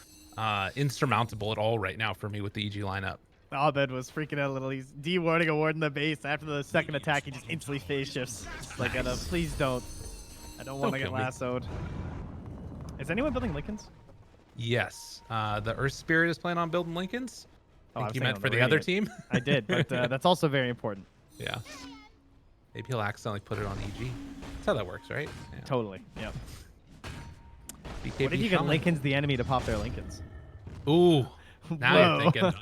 insurmountable at all right now for me with the EG lineup. Abed was freaking out a little. He's de-warding a ward in the base. After the second attack, he just instantly phase shifts. It's like, please don't. I don't want to get kill me. lassoed. Is anyone building Lickens? Yes. The Earth Spirit is planning on building Lincolns. Oh, I I think was you thinking meant on for the the other Radiant. team. I did, but that's also very important. Yeah. Maybe he'll accidentally put it on EG. That's how that works, right? Yeah. Totally. Yep. BKB What if you get Shaman. Lincolns the enemy to pop their Lincolns? Ooh. Now Whoa. you're thinking.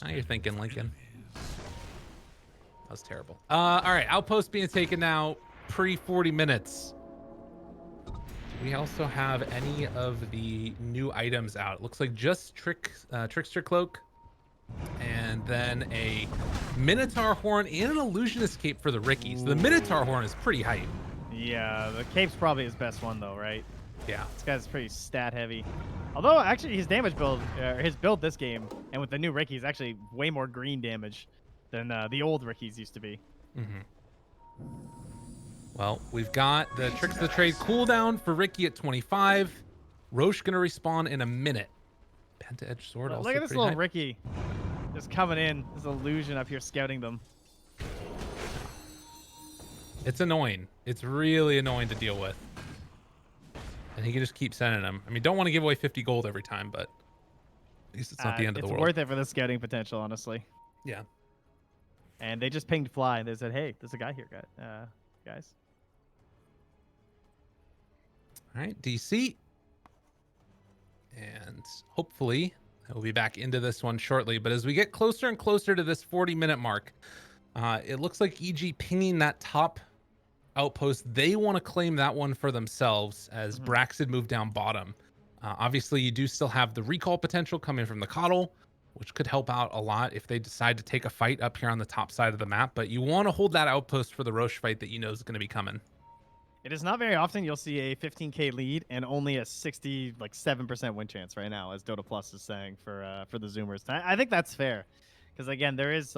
Now you're thinking Lincoln. That was terrible. All right. Outpost being taken now. Pre 40 minutes. Do we also have any of the new items out? It looks like just Trickster Cloak. And then a Minotaur Horn and an Illusionist Cape for the Rickies. The Minotaur Horn is pretty hype. Yeah, the cape's probably his best one though, right? Yeah. This guy's pretty stat heavy. Although actually his damage build, his build this game, and with the new Ricky, is actually way more green damage than the old Rickies used to be. Mm-hmm. Well, we've got the Tricks of the Trade cooldown for Ricky at 25. Roche gonna respawn in a minute. Penta Edge Sword also Look at this pretty little hype. Ricky, just coming in. This illusion up here scouting them. It's annoying. It's really annoying to deal with. And he can just keep sending them. I mean, don't want to give away 50 gold every time, but at least it's not the end of the world. It's worth it for the scouting potential, honestly. Yeah. And they just pinged Fly. They said, "Hey, there's a guy here, guys." All right, DC. And hopefully we'll be back into this one shortly. But as we get closer and closer to this 40-minute mark, it looks like EG pinging that top outpost. They want to claim that one for themselves as Brax had moved down bottom. Obviously, you do still have the recall potential coming from the Coddle, which could help out a lot if they decide to take a fight up here on the top side of the map. But you want to hold that outpost for the Roche fight that you know is going to be coming. It is not very often you'll see a 15k lead and only a 7% win chance right now, as Dota Plus is saying for the Zoomers. I think that's fair, because again, there is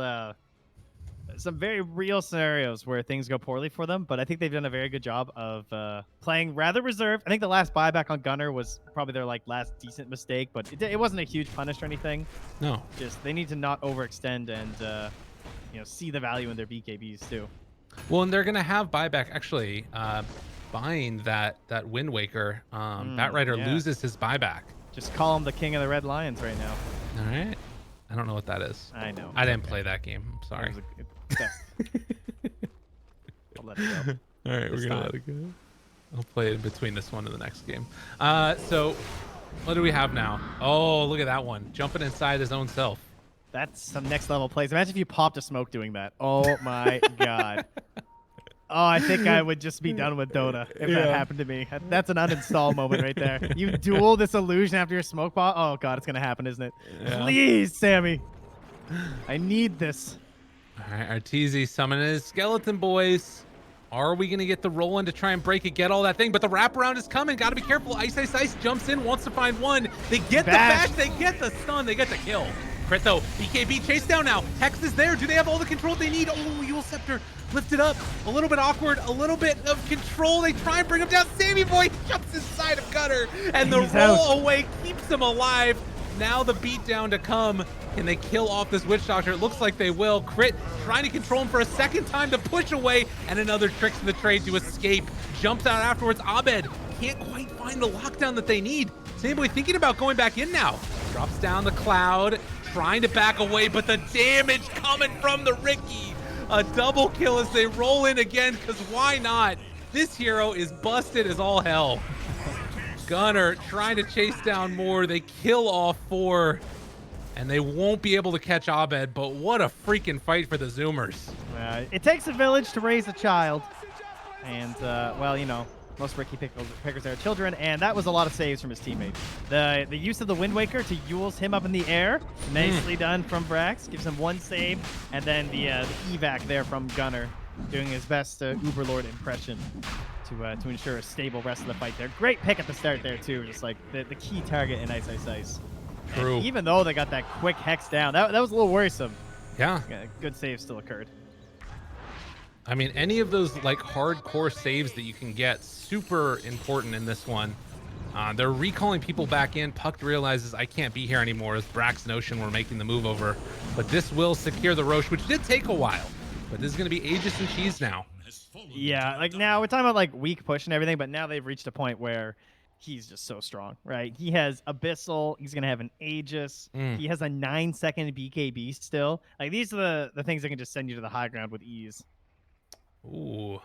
some very real scenarios where things go poorly for them, but I think they've done a very good job of playing rather reserved. I think the last buyback on Gunner was probably their last decent mistake, but it wasn't a huge punish or anything. No. Just they need to not overextend and see the value in their BKBs too. Well, and they're going to have buyback. Actually, buying that Wind Waker, Batrider yeah. loses his buyback. Just call him the king of the Red Lions right now. All right. I don't know what that is. I know. I didn't play that game. I'm sorry. I'll let it go. All right, This we're going to time. let it go. I'll play it in between this one and the next game. So what do we have now? Oh, look at that one. Jumping inside his own self. That's some next level plays. Imagine if you popped a smoke doing that. Oh my god. Oh, I think I would just be done with Dota if that happened to me. That's an uninstall moment right there. You duel this illusion after your smoke pop. Oh god, it's gonna happen, isn't it? Yeah. Please, Sammy. I need this. All right, Arteezy summoning his skeleton boys. Are we going to get the roll in to try and break it, get all that thing? But the wraparound is coming. Got to be careful. Ice jumps in, wants to find one. They get the bash. They get the stun. They get the kill. Crit though. BKB chase down now. Hex is there. Do they have all the control they need? Oh, Yule Scepter lifted up. A little bit awkward. A little bit of control. They try and bring him down. Sammy Boy jumps inside of Gunner. And the roll away keeps him alive. Now the beatdown to come. Can they kill off this Witch Doctor? It looks like they will. Crit trying to control him for a second time to push away, and another Tricks of the Trade to escape. Jumps out afterwards. Abed can't quite find the lockdown that they need. Samboy thinking about going back in now. Drops down the cloud, trying to back away, but the damage coming from the Ricky. A double kill as they roll in again, because why not? This hero is busted as all hell. Gunner trying to chase down more. They kill off 4. And they won't be able to catch Abed, but what a freaking fight for the Zoomers. It takes a village to raise a child. And, well, most Ricky pickers are children, and that was a lot of saves from his teammate. The use of the Wind Waker to Yules him up in the air, nicely done from Brax. Gives him 1 save, and then the evac there from Gunner, doing his best Uberlord impression to ensure a stable rest of the fight there. Great pick at the start there, too, just like the key target in Ice. True. And even though they got that quick hex down, that was a little worrisome. Yeah. Good save still occurred. I mean, any of those hardcore saves that you can get, super important in this one. They're recalling people back in. Puck realizes I can't be here anymore as Brax and Ocean were making the move over. But this will secure the Roche, which did take a while. But this is going to be Aegis and Cheese now. Yeah, now we're talking about weak push and everything, but now they've reached a point where he's just so strong, right? He has Abyssal. He's going to have an Aegis. He has a 9-second BKB still. Like, these are the things that can just send you to the high ground with ease. Ooh.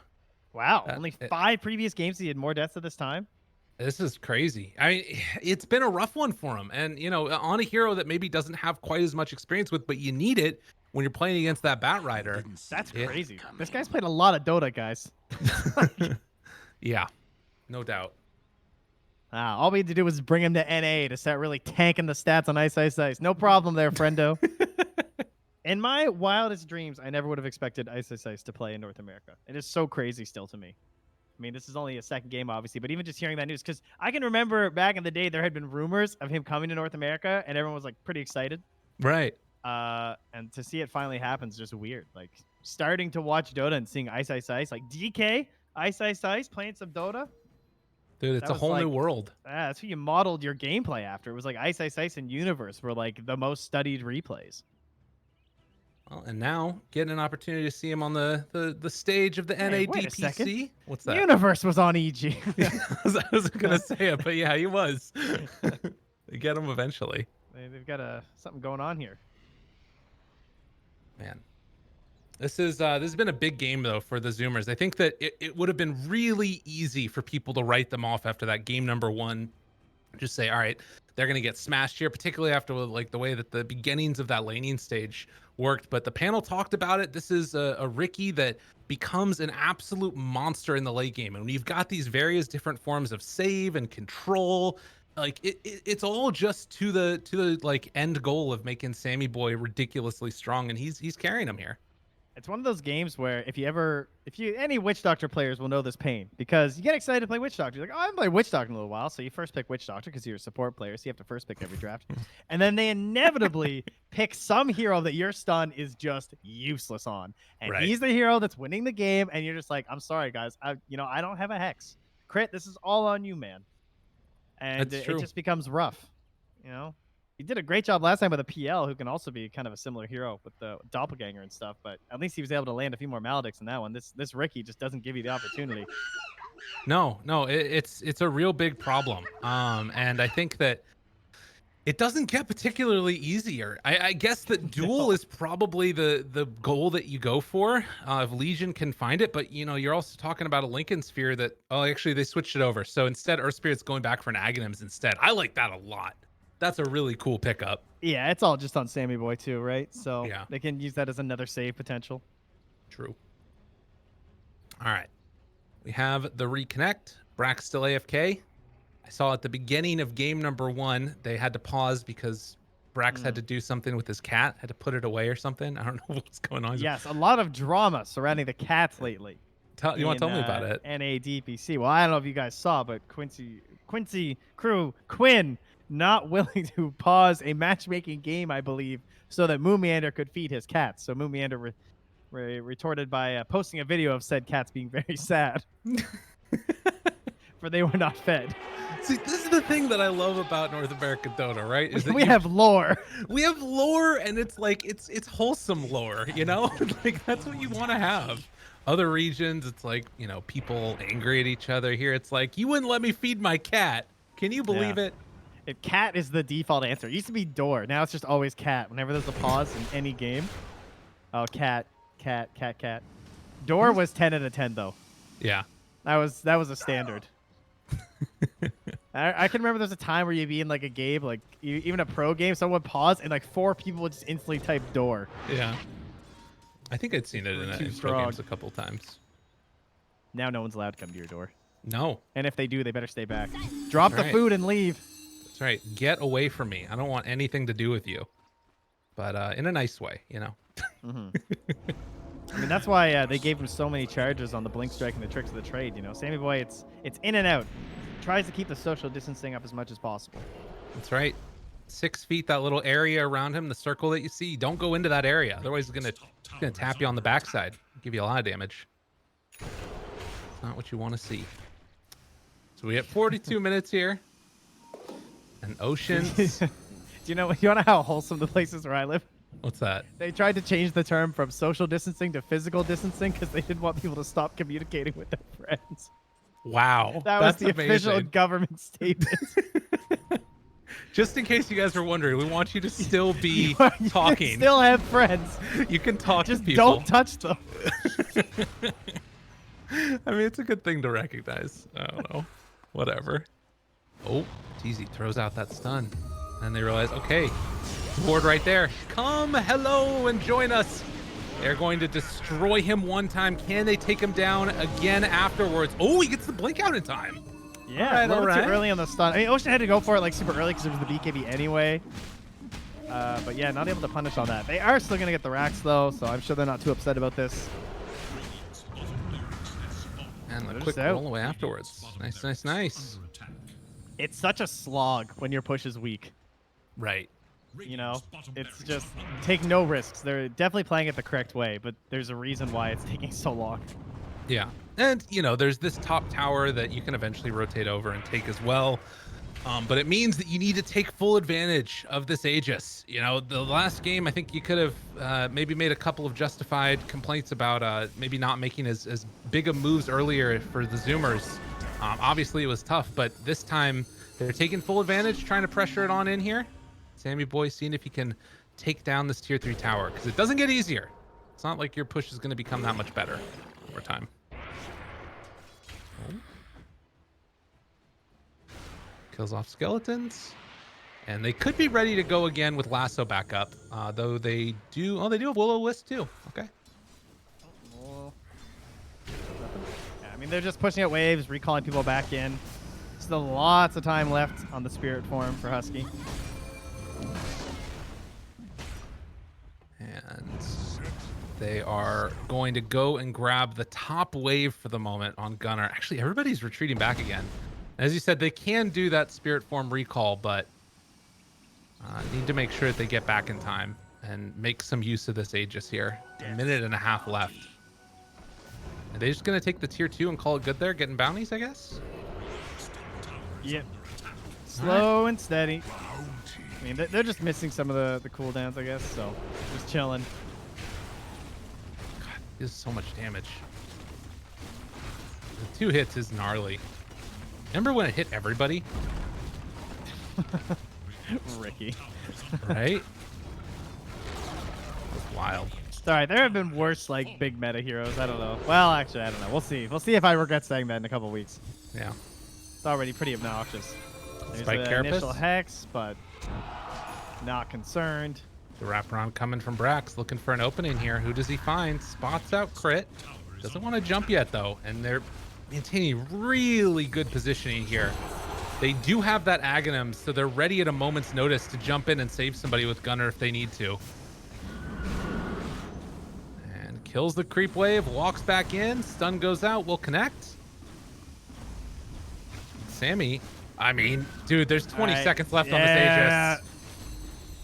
Wow. Only 5 previous games he had more deaths at this time. This is crazy. I mean, it's been a rough one for him. And, you know, on a hero that maybe doesn't have quite as much experience with, but you need it when you're playing against that Bat Rider. That's crazy. This guy's played a lot of Dota, guys. Yeah, no doubt. All we had to do was bring him to NA to start really tanking the stats on Ice Ice Ice. No problem there, friendo. In my wildest dreams, I never would have expected Ice Ice Ice to play in North America. It is so crazy still to me. I mean, this is only a second game, obviously, but even just hearing that news, because I can remember back in the day there had been rumors of him coming to North America, and everyone was like pretty excited. Right. And to see it finally happen is just weird. Like starting to watch Dota and seeing Ice Ice Ice, like DK Ice Ice Ice playing some Dota. Dude, it's a whole new world. That's who you modeled your gameplay after. It was like Ice Ice Ice and Universe were like the most studied replays. Well, and now getting an opportunity to see him on the stage of the Hey, wait a NADPC. second. What's that? Universe was on EG. I wasn't gonna say it, but yeah, he was. They get him eventually. They've got something going on here. Man, this has been a big game though for the Zoomers. I think that it would have been really easy for people to write them off after that game number 1. Just say, all right, they're gonna get smashed here, particularly after like the way that the beginnings of that laning stage worked. But the panel talked about it. This is a Ricky that becomes an absolute monster in the late game, and when you've got these various different forms of save and control, like it's all just to the like end goal of making Sammy Boy ridiculously strong, and he's carrying him here. It's one of those games where any Witch Doctor players will know this pain, because you get excited to play Witch Doctor. You're like, oh, I haven't played Witch Doctor in a little while. So you first pick Witch Doctor because you're a support player. So you have to first pick every draft. And then they inevitably pick some hero that your stun is just useless on. And Right. he's the hero that's winning the game. And you're just like, I'm sorry, guys. I don't have a Hex. Crit, this is all on you, man. And That's it true. just becomes rough. He did a great job last time with a PL, who can also be kind of a similar hero with the doppelganger and stuff. But at least he was able to land a few more Maledicts in that one. This Ricky just doesn't give you the opportunity. No, it's a real big problem. And I think that it doesn't get particularly easier. I guess that duel is probably the goal that you go for if Legion can find it. But you're also talking about a Lincoln Sphere that actually they switched it over. So instead, Earth Spirit's going back for an Aghanims instead. I like that a lot. That's a really cool pickup. Yeah, it's all just on Sammy Boy too, right? So Yeah. they can use that as another save potential. True. All right. We have the reconnect. Brack's still AFK. I saw at the beginning of game number 1, they had to pause because Brax had to do something with his cat, had to put it away or something. I don't know what's going on. Yes, a lot of drama surrounding the cats lately. You want to tell me about it? NADPC. Well, I don't know if you guys saw, but Quincy crew, Quinn, not willing to pause a matchmaking game, I believe, so that Moon Meander could feed his cats. So Moon Meander retorted by posting a video of said cats being very sad. For they were not fed. See, this is the thing that I love about North American Dota, right? Is that we have lore. We have lore, and it's like it's wholesome lore, like that's what you want to have. Other regions, it's like people angry at each other. Here, it's like, you wouldn't let me feed my cat. Can you believe it? Cat is the default answer. It used to be door. Now it's just always cat. Whenever there's a pause in any game. Oh, cat. Door was 10 out of 10 though. Yeah. That was a standard. I can remember there's a time where you'd be in like a game, like even a pro game, someone would pause and like 4 people would just instantly type door. Yeah. I think I'd seen it in pro games a couple times. Now no one's allowed to come to your door. No. And if they do, they better stay back. Drop the food and leave. That's right. Get away from me. I don't want anything to do with you. But in a nice way, Mm-hmm. I mean, that's why they gave him so many charges on the blink strike and the tricks of the trade. Sammy Boy, it's in and out. Tries to keep the social distancing up as much as possible. That's right. 6 feet, that little area around him, the circle that you see. Don't go into that area. Otherwise, it's gonna tap you on the backside. Give you a lot of damage. It's not what you want to see. So we have 42 minutes here. And Oceans. Do you know how wholesome the place is where I live? What's that? They tried to change the term from social distancing to physical distancing because they didn't want people to stop communicating with their friends. Wow. That was that's the official amazing. government statement. Just in case you guys were wondering, we want you to still be You talking. still have friends. You can talk Just to people. don't touch them. I mean, it's a good thing to recognize. I don't know. Whatever. Oh, TZ throws out that stun. And they realize, okay, ward right there. Come, hello, and join us. They're going to destroy him one time. Can they take him down again afterwards? Oh, he gets the blink out in time. Yeah, a little all bit right. too early on the stun. I mean, Ocean had to go for it like super early because it was the BKB anyway. But yeah, not able to punish on that. They are still going to get the racks though, so I'm sure they're not too upset about this. And They're a quick just out. roll away afterwards. Nice, nice, nice. Under attack. It's such a slog when your push is weak. Right. You know, Radiant's bottom it's barracks just are under take no risks. They're definitely playing it the correct way, but there's a reason why it's taking so long. Yeah. And, you know, there's this top tower that you can eventually rotate over and take as well. But it means that you need to take full advantage of this Aegis. You know, the last game, I think you could have maybe made a couple of justified complaints about maybe not making as big of moves earlier for the Zoomers. Obviously, it was tough, but this time they're taking full advantage, trying to pressure it on in here. Sammy Boy seeing if he can take down this tier 3 tower, because it doesn't get easier. It's not like your push is going to become that much better over time. Kills off skeletons, and they could be ready to go again with lasso backup. Though they do, oh, they do have Will-O-Wisp too. Okay. Yeah, I mean, they're just pushing out waves, recalling people back in. Still lots of time left on the spirit form for Husky. And they are going to go and grab the top wave for the moment on Gunnar. Actually, everybody's retreating back again. As you said, they can do that spirit form recall, but need to make sure that they get back in time and make some use of this Aegis here. A minute and a half left. Are they just going to take the tier 2 and call it good there, getting bounties, I guess? Yep. Slow and steady. I mean, they're just missing some of the cooldowns, I guess, so just chilling. God, this is so much damage. The 2 hits is gnarly. Remember when it hit everybody? Ricky. Right? That's wild. It's all right. There have been worse, like, big meta heroes. I don't know. Well, actually, I don't know. We'll see. We'll see if I regret saying that in a couple weeks. Yeah. It's already pretty obnoxious. There's Spike the Carapace? initial hex, but not concerned. The wraparound coming from Brax, looking for an opening here. Who does he find? Spots out crit. Doesn't want to jump yet, though. And they're maintaining really good positioning here. They do have that Aghanim, so they're ready at a moment's notice to jump in and save somebody with Gunnar if they need to. And kills the creep wave, walks back in, stun goes out, will connect. Sammy, I mean, dude, there's 20 All right. seconds left on Yeah.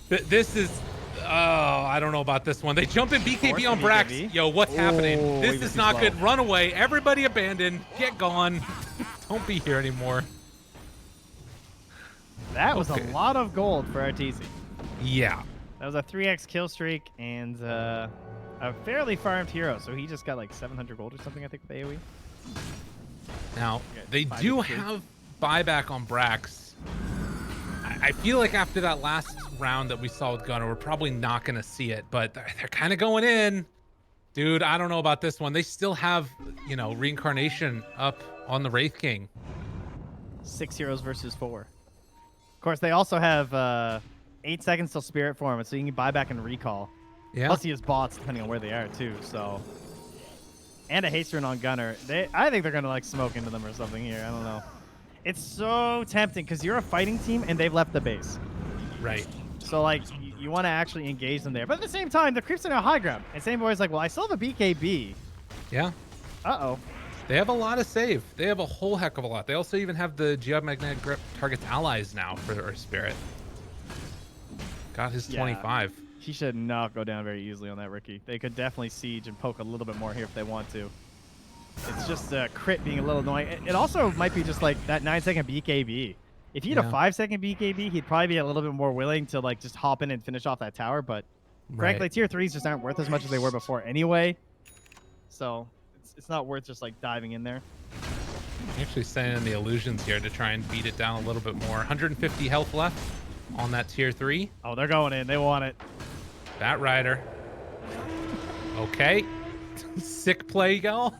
this Aegis. This is, oh, I don't know about this one. They jump in BKB Force on the Brax. BKB? Yo, what's happening? Oh, This he was is too not slow. good. Run away. Everybody abandon. Get gone. Don't be here anymore. That was Okay. a lot of gold for RTZ. Yeah. That was a 3x kill streak and a fairly farmed hero. So he just got like 700 gold or something, I think, with AoE. Now, Okay, they 5 do XP. have buyback on Brax. I feel like after that last round that we saw with Gunnar, we're probably not going to see it, but they're kind of going in. Dude, I don't know about this one. They still have, you know, reincarnation up on the Wraith King. 6 heroes versus 4. Of course, they also have 8 seconds till spirit form, so you can buy back and recall. Yeah. Plus, he has bots depending on where they are too. So, and a haste rune on Gunnar. I think they're gonna like smoke into them or something here. I don't know. It's so tempting because you're a fighting team and they've left the base. Right. So like you want to actually engage them there, but at the same time, the creeps are now high ground. And Same Boy's like, well, I still have a BKB. Yeah. Uh-oh. They have a lot of save. They have a whole heck of a lot. They also even have the Geomagnetic Grip targets allies now for our Spirit. Got his Yeah. 25. He should not go down very easily on that Ricky. They could definitely siege and poke a little bit more here if they want to. It's just crit being a little annoying. It also might be just like that 9-second BKB. If he had a Yeah. 5-second BKB, he'd probably be a little bit more willing to like just hop in and finish off that tower. But frankly, tier 3s just aren't worth as much as they were before anyway. So it's not worth just like diving in there. Actually sending the illusions here to try and beat it down a little bit more. 150 health left on that tier 3. Oh, they're going in. They want it. Bat Rider. Okay. Sick play, y'all.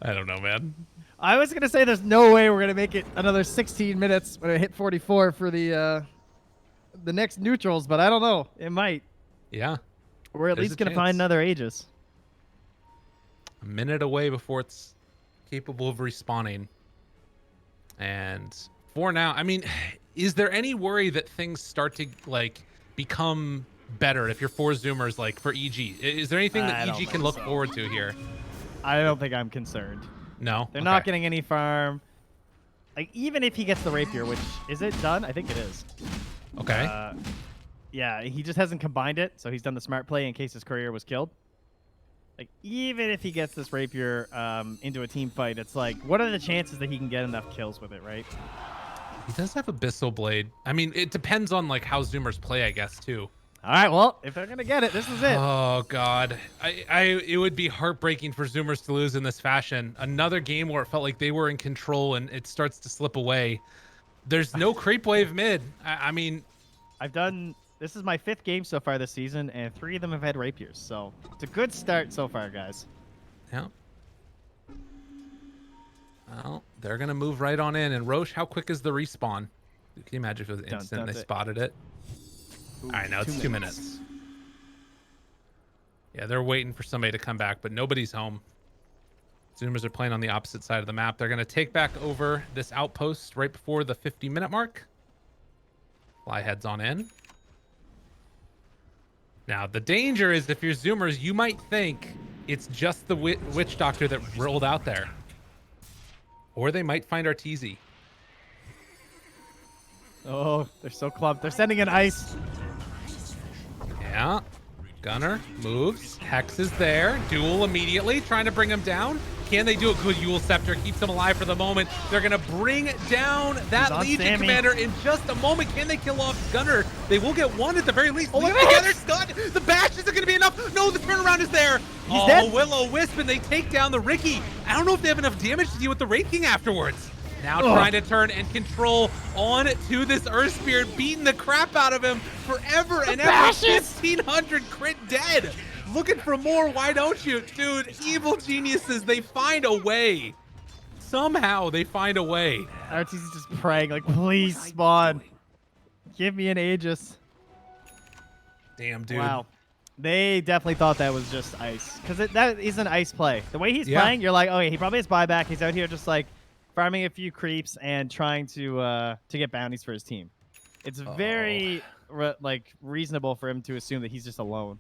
I don't know, man. I was gonna say there's no way we're gonna make it another 16 minutes when I hit 44 for the next neutrals, but I don't know. It might. Yeah. We're at There's least a gonna find chance. another Aegis. A minute away before it's capable of respawning. And for now, I mean, is there any worry that things start to like become better if you're 4 zoomers like for EG? Is there anything I that don't EG think can look so. forward to here? I don't think I'm concerned. No. They're Okay. not getting any farm. Like, even if he gets the rapier, which is it done? I think it is. Okay. Yeah, he just hasn't combined it, so he's done the smart play in case his courier was killed. Like, even if he gets this rapier into a team fight, it's like, what are the chances that he can get enough kills with it, right? He does have Abyssal Blade. I mean, it depends on like how zoomers play, I guess, too. All right, well, if they're gonna get it, this is it. Oh God, it would be heartbreaking for zoomers to lose in this fashion. Another game where it felt like they were in control and it starts to slip away. There's no creep wave mid. I mean, This is my 5th game so far this season, and 3 of them have had rapiers, so it's a good start so far, guys. yeah. Well, they're gonna move right on in. And Roche, how quick is the respawn? Can you imagine if it was Dun, instant? dun, They dun. spotted it. Ooh, All right, now it's 2 minutes. Yeah, they're waiting for somebody to come back, but nobody's home. Zoomers are playing on the opposite side of the map. They're going to take back over this outpost right before the 50-minute mark. Fly heads on in. Now, the danger is if you're Zoomers, you might think it's just the Witch Doctor that rolled out there. Or they might find Arteezy. Oh, they're so clumped. They're sending in ice. Yeah. Gunner moves. Hex is there. Duel immediately, trying to bring him down. Can they do it? Good Yule Scepter keeps him alive for the moment. They're going to bring down that on Legion Sammy. commander in just a moment. Can they kill off Gunner? They will get one at the very least. Oh, look Legion at together, stunned. The bash isn't going to be enough. No, the turnaround is there. He's dead. Will-O-Wisp, and they take down the Ricky. I don't know if they have enough damage to deal with the Wraith King afterwards. Now trying to turn and control on to this Earth Spirit, beating the crap out of him forever and ever. bashes. 1,500 crit dead. Looking for more, why don't you? Dude, evil geniuses, they find a way. Somehow they find a way. Arteezy's just praying, like, please spawn. Give me an Aegis. Damn, dude. Wow. They definitely thought that was just ice. Because that is an ice play. The way he's Yeah. playing, you're like, okay, he probably has buyback. He's out here just, like, farming a few creeps and trying to get bounties for his team. It's very, reasonable for him to assume that he's just alone.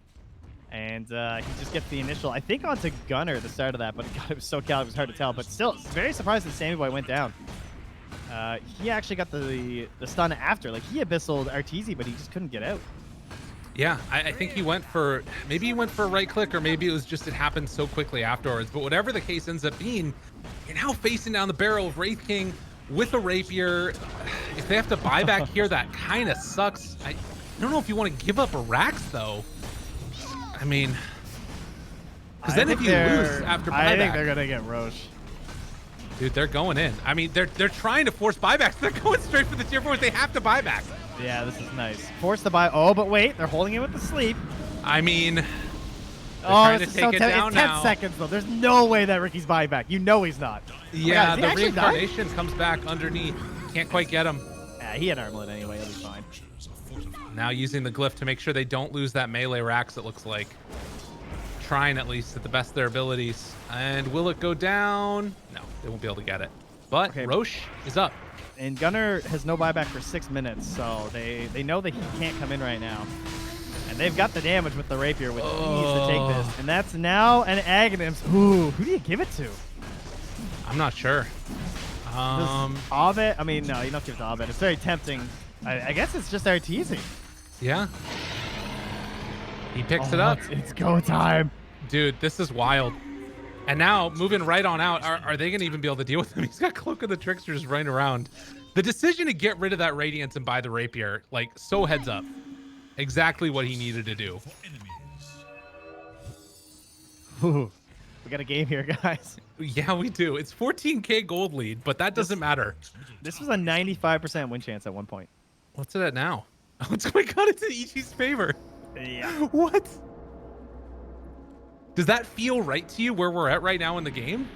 And he just gets the initial, I think, onto Gunner at the start of that, but God, it was so cal, it was hard to tell. But still, very surprised that Sammy Boy went down. He actually got the stun after. Like, he abyssaled Arteezy, but he just couldn't get out. Yeah, I think he went for, maybe he went for a right click, or maybe it was just it happened so quickly afterwards. But whatever the case ends up being, you're now facing down the barrel of Wraith King with a rapier. If they have to buy back here, that kind of sucks. I don't know if you want to give up a Rax, though. I mean, because then if you lose after buyback, I think they're gonna get Roche. dude, they're going in. I mean, they're trying to force buybacks. They're going straight for the tier 4s. They have to buy back. Yeah, this is nice. Force the buy. Oh, but wait, they're holding it with the sleep. I mean, they're Oh, trying this to is so take it tense. down It's 10 now. seconds though. There's no way that Ricky's buyback. You know he's not. Yeah, is he the actually dying? reincarnation comes back underneath. Can't quite get him. Yeah, he had armlet anyway. He'll be fine. Now using the glyph to make sure they don't lose that melee Rax, it looks like. Trying at least at the best of their abilities. And will it go down? No, they won't be able to get it. But Okay. Roche is up. And Gunner has no buyback for 6 minutes, so they know that he can't come in right now. And they've got the damage with the rapier with ease to take this. And that's now an Aghanims. Ooh, who do you give it to? I'm not sure. Does Ovid? I mean, no, you don't give it to Ovid. It's very tempting. I guess it's just Arteezy. Yeah. He picks it up. It's go time. Dude, this is wild. And now, moving right on out, are they going to even be able to deal with him? He's got Cloak of the Trickster just running around. The decision to get rid of that Radiance and buy the Rapier, like, so heads up. Exactly what he needed to do. For enemies. Ooh. got a game here, guys. Yeah, we do. It's 14K gold lead, but that doesn't matter. This was a 95% win chance at one point. What's it at now? Oh my god, it's in Ichi's favor. Yeah. What? Does that feel right to you where we're at right now in the game?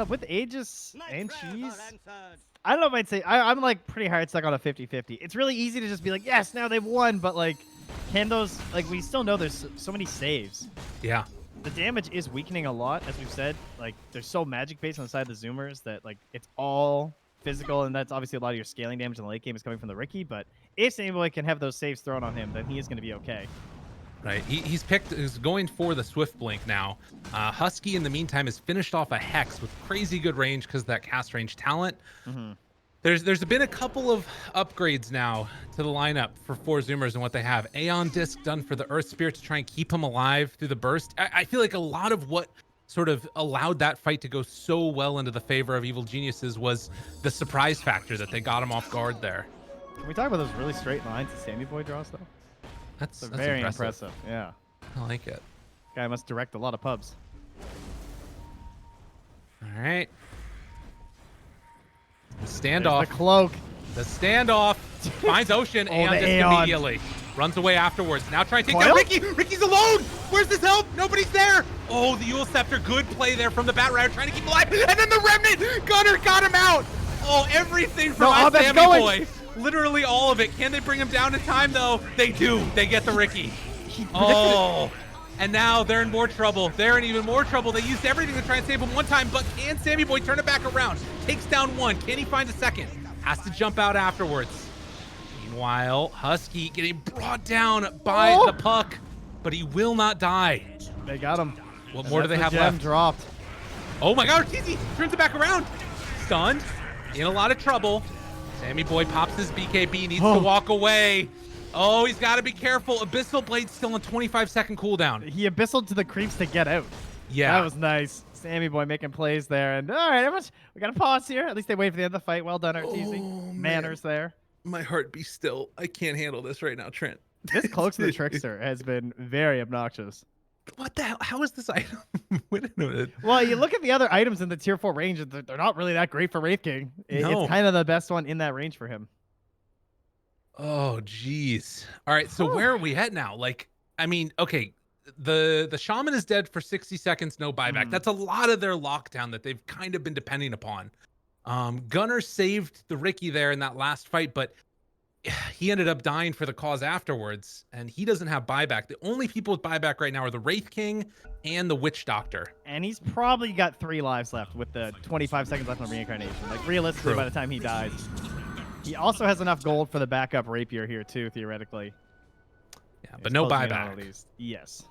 With Aegis and Cheese, I don't know if I'd say I'm like pretty hard stuck on a 50-50. It's really easy to just be like, yes, now they've won, but like, can those, like, we still know there's so many saves. Yeah. The damage is weakening a lot, as we've said. Like, they're so magic based on the side of the Zoomers that like it's all physical, and that's obviously a lot of your scaling damage in the late game is coming from the Ricky. But if Sammy can have those saves thrown on him, then he is going to be okay. Right. He's going for the Swift Blink now. Husky, in the meantime, has finished off a Hex with crazy good range because of that cast range talent. Mm-hmm. There's been a couple of upgrades now to the lineup for 4 Zoomers and what they have. Aeon Disc done for the Earth Spirit to try and keep him alive through the burst. I feel like a lot of what sort of allowed that fight to go so well into the favor of Evil Geniuses was the surprise factor that they got him off guard there. Can we talk about those really straight lines that Sammy Boy draws, though? That's very impressive. Yeah. I like it. Guy must direct a lot of pubs. All right. The There's standoff. the cloak. The standoff finds Ocean. Aeon the Disc Aeon. immediately runs away afterwards. Now trying to take Coil? down Ricky. Ricky's alone. Where's his help? Nobody's there. Oh, the Yule Scepter. Good play there from the Bat Rider trying to keep him alive. And then the Remnant. Gunner got him out. Oh, everything from my Abed's Sammy going. Boy. Literally all of it. Can they bring him down in time, though? They do. They get the Ricky. Oh. And now they're in more trouble. They're in even more trouble. They used everything to try and save him one time, but can Sammy Boy turn it back around? Takes down one. Can he find a second? Has to jump out afterwards. Meanwhile, Husky getting brought down by the puck, but he will not die. They got him. What And more do that's they the have gem left? Dropped. Oh my god, Ortiz turns it back around. Stunned, in a lot of trouble. Sammy Boy pops his BKB, needs to walk away. Oh, he's got to be careful. Abyssal Blade's still on 25-second cooldown. He abyssaled to the creeps to get out. Yeah. That was nice. Sammy Boy making plays there. And all right, everyone, we got to pause here. At least they wait for the end of the fight. Well done, Arteezy. Manners there. My heart be still. I can't handle this right now, Trent. This Cloaks of the Trickster has been very obnoxious. What the hell? How is this item? Wait a minute. Well, you look at the other items in the tier 4 range, they're not really that great for Wraith King. No. It's kind of the best one in that range for him. Oh, geez. All right, so where are we at now? Like, I mean, okay, the Shaman is dead for 60 seconds, no buyback. That's a lot of their lockdown that they've kind of been depending upon. Gunner saved the Ricky there in that last fight, but he ended up dying for the cause afterwards, and he doesn't have buyback. The only people with buyback right now are the Wraith King and the Witch Doctor. And he's probably got 3 lives left with the 25 seconds left on Reincarnation. Like, realistically, by the time he dies. He also has enough gold for the backup Rapier here, too, theoretically. Yeah, but no closing in on buyback. at least. Yes.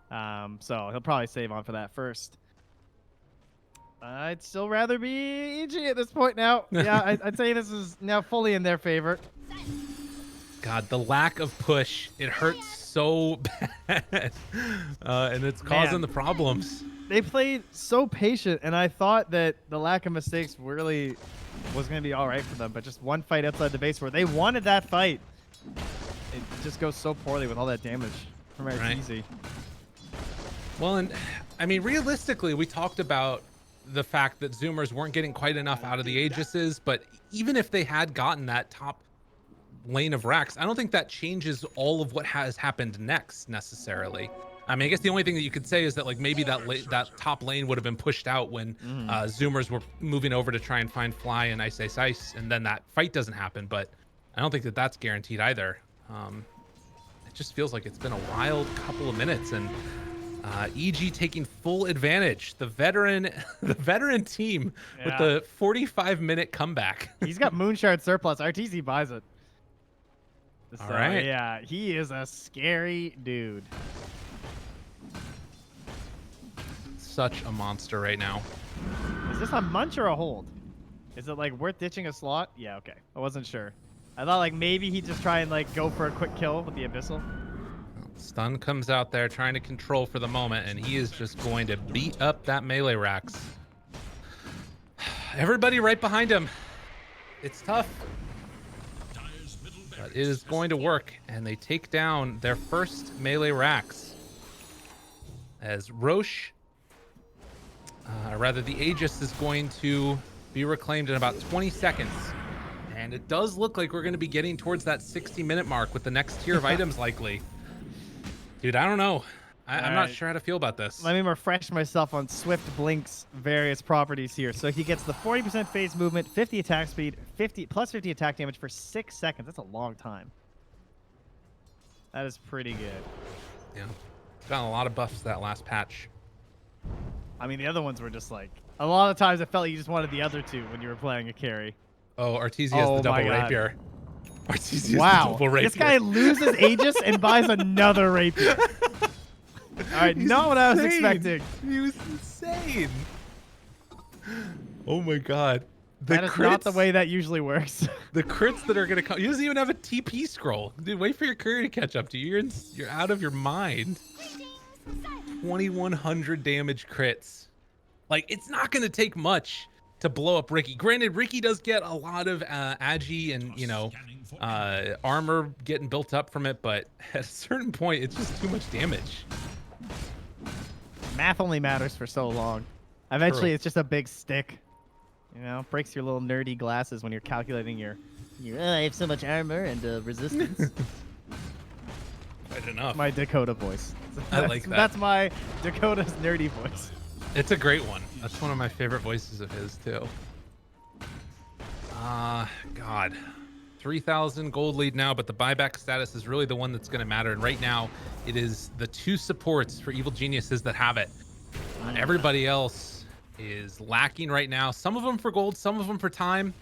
So he'll probably save on for that first. I'd still rather be EG at this point now. Yeah, I'd say this is now fully in their favor. God, the lack of push, it hurts so bad. And it's causing the problems. They played so patient, and I thought that the lack of mistakes really was going to be all right for them. But just one fight outside the base where they wanted that fight, it just goes so poorly with all that damage from Arteezy. Well, and I mean, realistically, we talked about the fact that Zoomers weren't getting quite enough out of the Aegises, but even if they had gotten that top lane of racks, I don't think that changes all of what has happened next necessarily. I mean, I guess the only thing that you could say is that like maybe that top lane would have been pushed out when Zoomers were moving over to try and find Fly and Ice Ice Ice, and then that fight doesn't happen. But I don't think that that's guaranteed either. It just feels like it's been a wild couple of minutes, and EG taking full advantage. The veteran team with the 45-minute comeback. He's got Moonshard surplus. Arteezy buys it. So, All right. Yeah, he is a scary dude. Such a monster right now. Is this a munch or a hold? Is it like worth ditching a slot? Yeah, okay. I wasn't sure. I thought like maybe he'd just try and like go for a quick kill with the Abyssal. Stun comes out there trying to control for the moment, and he is just going to beat up that melee racks. Everybody right behind him. It's tough. But it is going to work, and they take down their first melee racks. As Roche, or rather the Aegis, is going to be reclaimed in about 20 seconds. And it does look like we're going to be getting towards that 60-minute mark with the next tier of items likely. Dude, I don't know. I'm not sure how to feel about this. Let me refresh myself on Swift Blink's various properties here. So he gets the 40% phase movement, 50 attack speed, 50 attack damage for 6 seconds. That's a long time. That is pretty good. Yeah. Got a lot of buffs that last patch. I mean, the other ones were just like... A lot of times I felt like you just wanted the other two when you were playing a carry. Oh, Arteezy has the double rapier. Arteezy has the double rapier. This guy loses Aegis and buys another rapier. All right, not what I was expecting. He was insane. Oh my god. That is not the way that usually works. The crits that are gonna come. He doesn't even have a TP scroll. Dude, wait for your courier to catch up to you. You're out of your mind. 2100 damage crits. Like, it's not gonna take much to blow up Ricky. Granted, Ricky does get a lot of agi and, you know, armor getting built up from it, but at a certain point, it's just too much damage. Math only matters for so long. Eventually, True. it's just a big stick. You know, breaks your little nerdy glasses when you're calculating your I have so much armor and resistance. Quite enough. My Dakota voice. I like that. That's my Dakota's nerdy voice. It's a great one. That's one of my favorite voices of his, too. God. 3,000 gold lead now, but the buyback status is really the one that's going to matter. And right now, it is the two supports for Evil Geniuses that have it. Everybody else is lacking right now. Some of them for gold, some of them for time.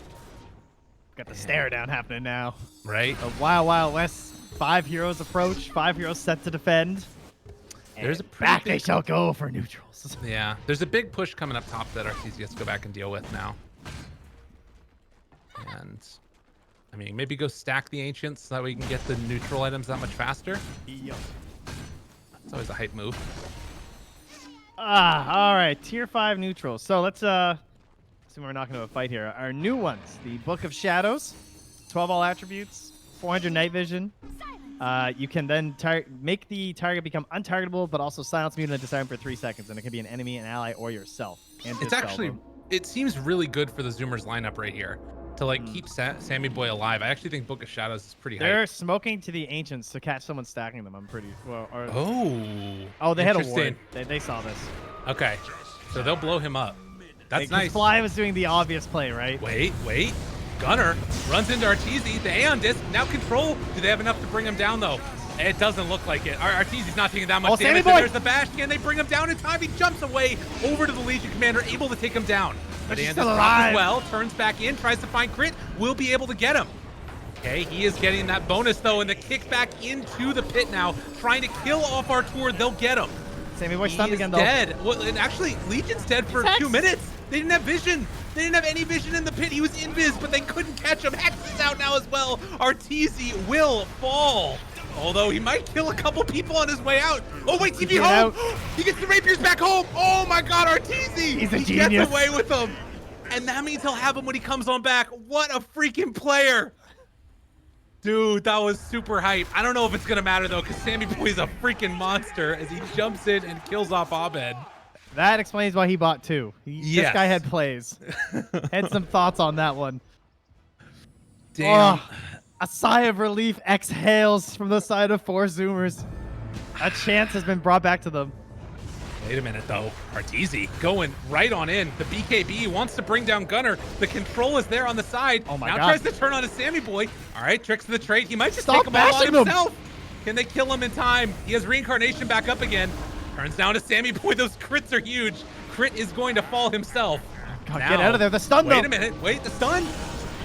Got the stare down happening now. Right? A Wild Wild West. 5 heroes approach. 5 heroes set to defend. There's a And pretty back they shall go for neutrals. Yeah, there's a big push coming up top that Arteezy has to go back and deal with now. And I mean, maybe go stack the Ancients so that way you can get the neutral items that much faster. Yep. That's always a hype move. All right, tier 5 neutrals. So let's assume we're not going to a fight here. Our new ones: the Book of Shadows, 12 all attributes, 400 night vision. You can then make the target become untargetable, but also silence, mute, and disarm for 3 seconds, and it can be an enemy, an ally, or yourself. And It's actually, it seems really good for the Zoomers lineup right here to like keep Sammy Boy alive. I actually think Book of Shadows is pretty They're hype. smoking to the Ancients to catch someone stacking them. I'm pretty well. Or, Oh, they had a interesting. ward. They saw this. Okay, so they'll blow him up. That's nice. Fly was doing the obvious play, right? Wait. Gunner runs into Arteezy. The Aeon Disc now control. Do they have enough to bring him down though? It doesn't look like it. Arteezy's not taking that much damage. And there's the bash. Can they bring him down in time? He jumps away over to the Legion Commander, able to take him down. But Aeon Disc drops as well, turns back in, tries to find crit, will be able to get him. Okay, he is getting that bonus though, and the kick back into the pit now, trying to kill off Artur. They'll get him. Sammy Boy stunned again though. Dead. Well, and actually, Legion's dead for 2 minutes. They didn't have vision. They didn't have any vision in the pit. He was invis, but they couldn't catch him. Hex is out now as well. Arteezy will fall. Although he might kill a couple people on his way out. Oh, wait, TP home. He gets the rapiers back home. Oh, my God, Arteezy. He's a he genius. Gets away with them. And that means he'll have him when he comes on back. What a freaking player. Dude, that was super hype. I don't know if it's going to matter, though, because Sammy Boy's a freaking monster as he jumps in and kills off Abed. That explains why he bought 2. This guy had plays. Had some thoughts on that one. Damn. Oh, a sigh of relief exhales from the side of 4 Zoomers. A chance has been brought back to them. Wait a minute, though. Arteezy going right on in. The BKB wants to bring down Gunner. The control is there on the side. Oh my now God. Tries to turn on a Sammy Boy. All right, tricks of the trade. He might just Stop take them all on bashing them. himself. Can they kill him in time? He has reincarnation back up again. Turns down to Sammy Boy. Those crits are huge. Crit is going to fall himself. God, Now, get out of there. The stun, wait though. a minute. Wait, the stun?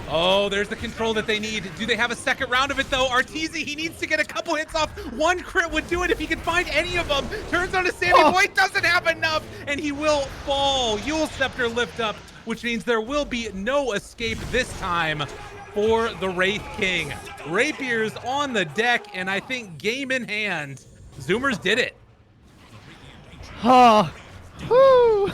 Oh, there's the control that they need. Do they have a second round of it, though? Arteezy, he needs to get a couple hits off. 1 crit would do it if he could find any of them. Turns on to Sammy Boy, doesn't have enough, and he will fall. Yule Scepter lift up, which means there will be no escape this time for the Wraith King. Rapiers on the deck, and I think game in hand. Zoomers did it. Oh. Woo.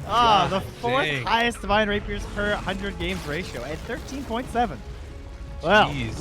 Oh, the God fourth dang. highest divine rapiers per 100 games ratio at 13.7. Well, Jeez. let's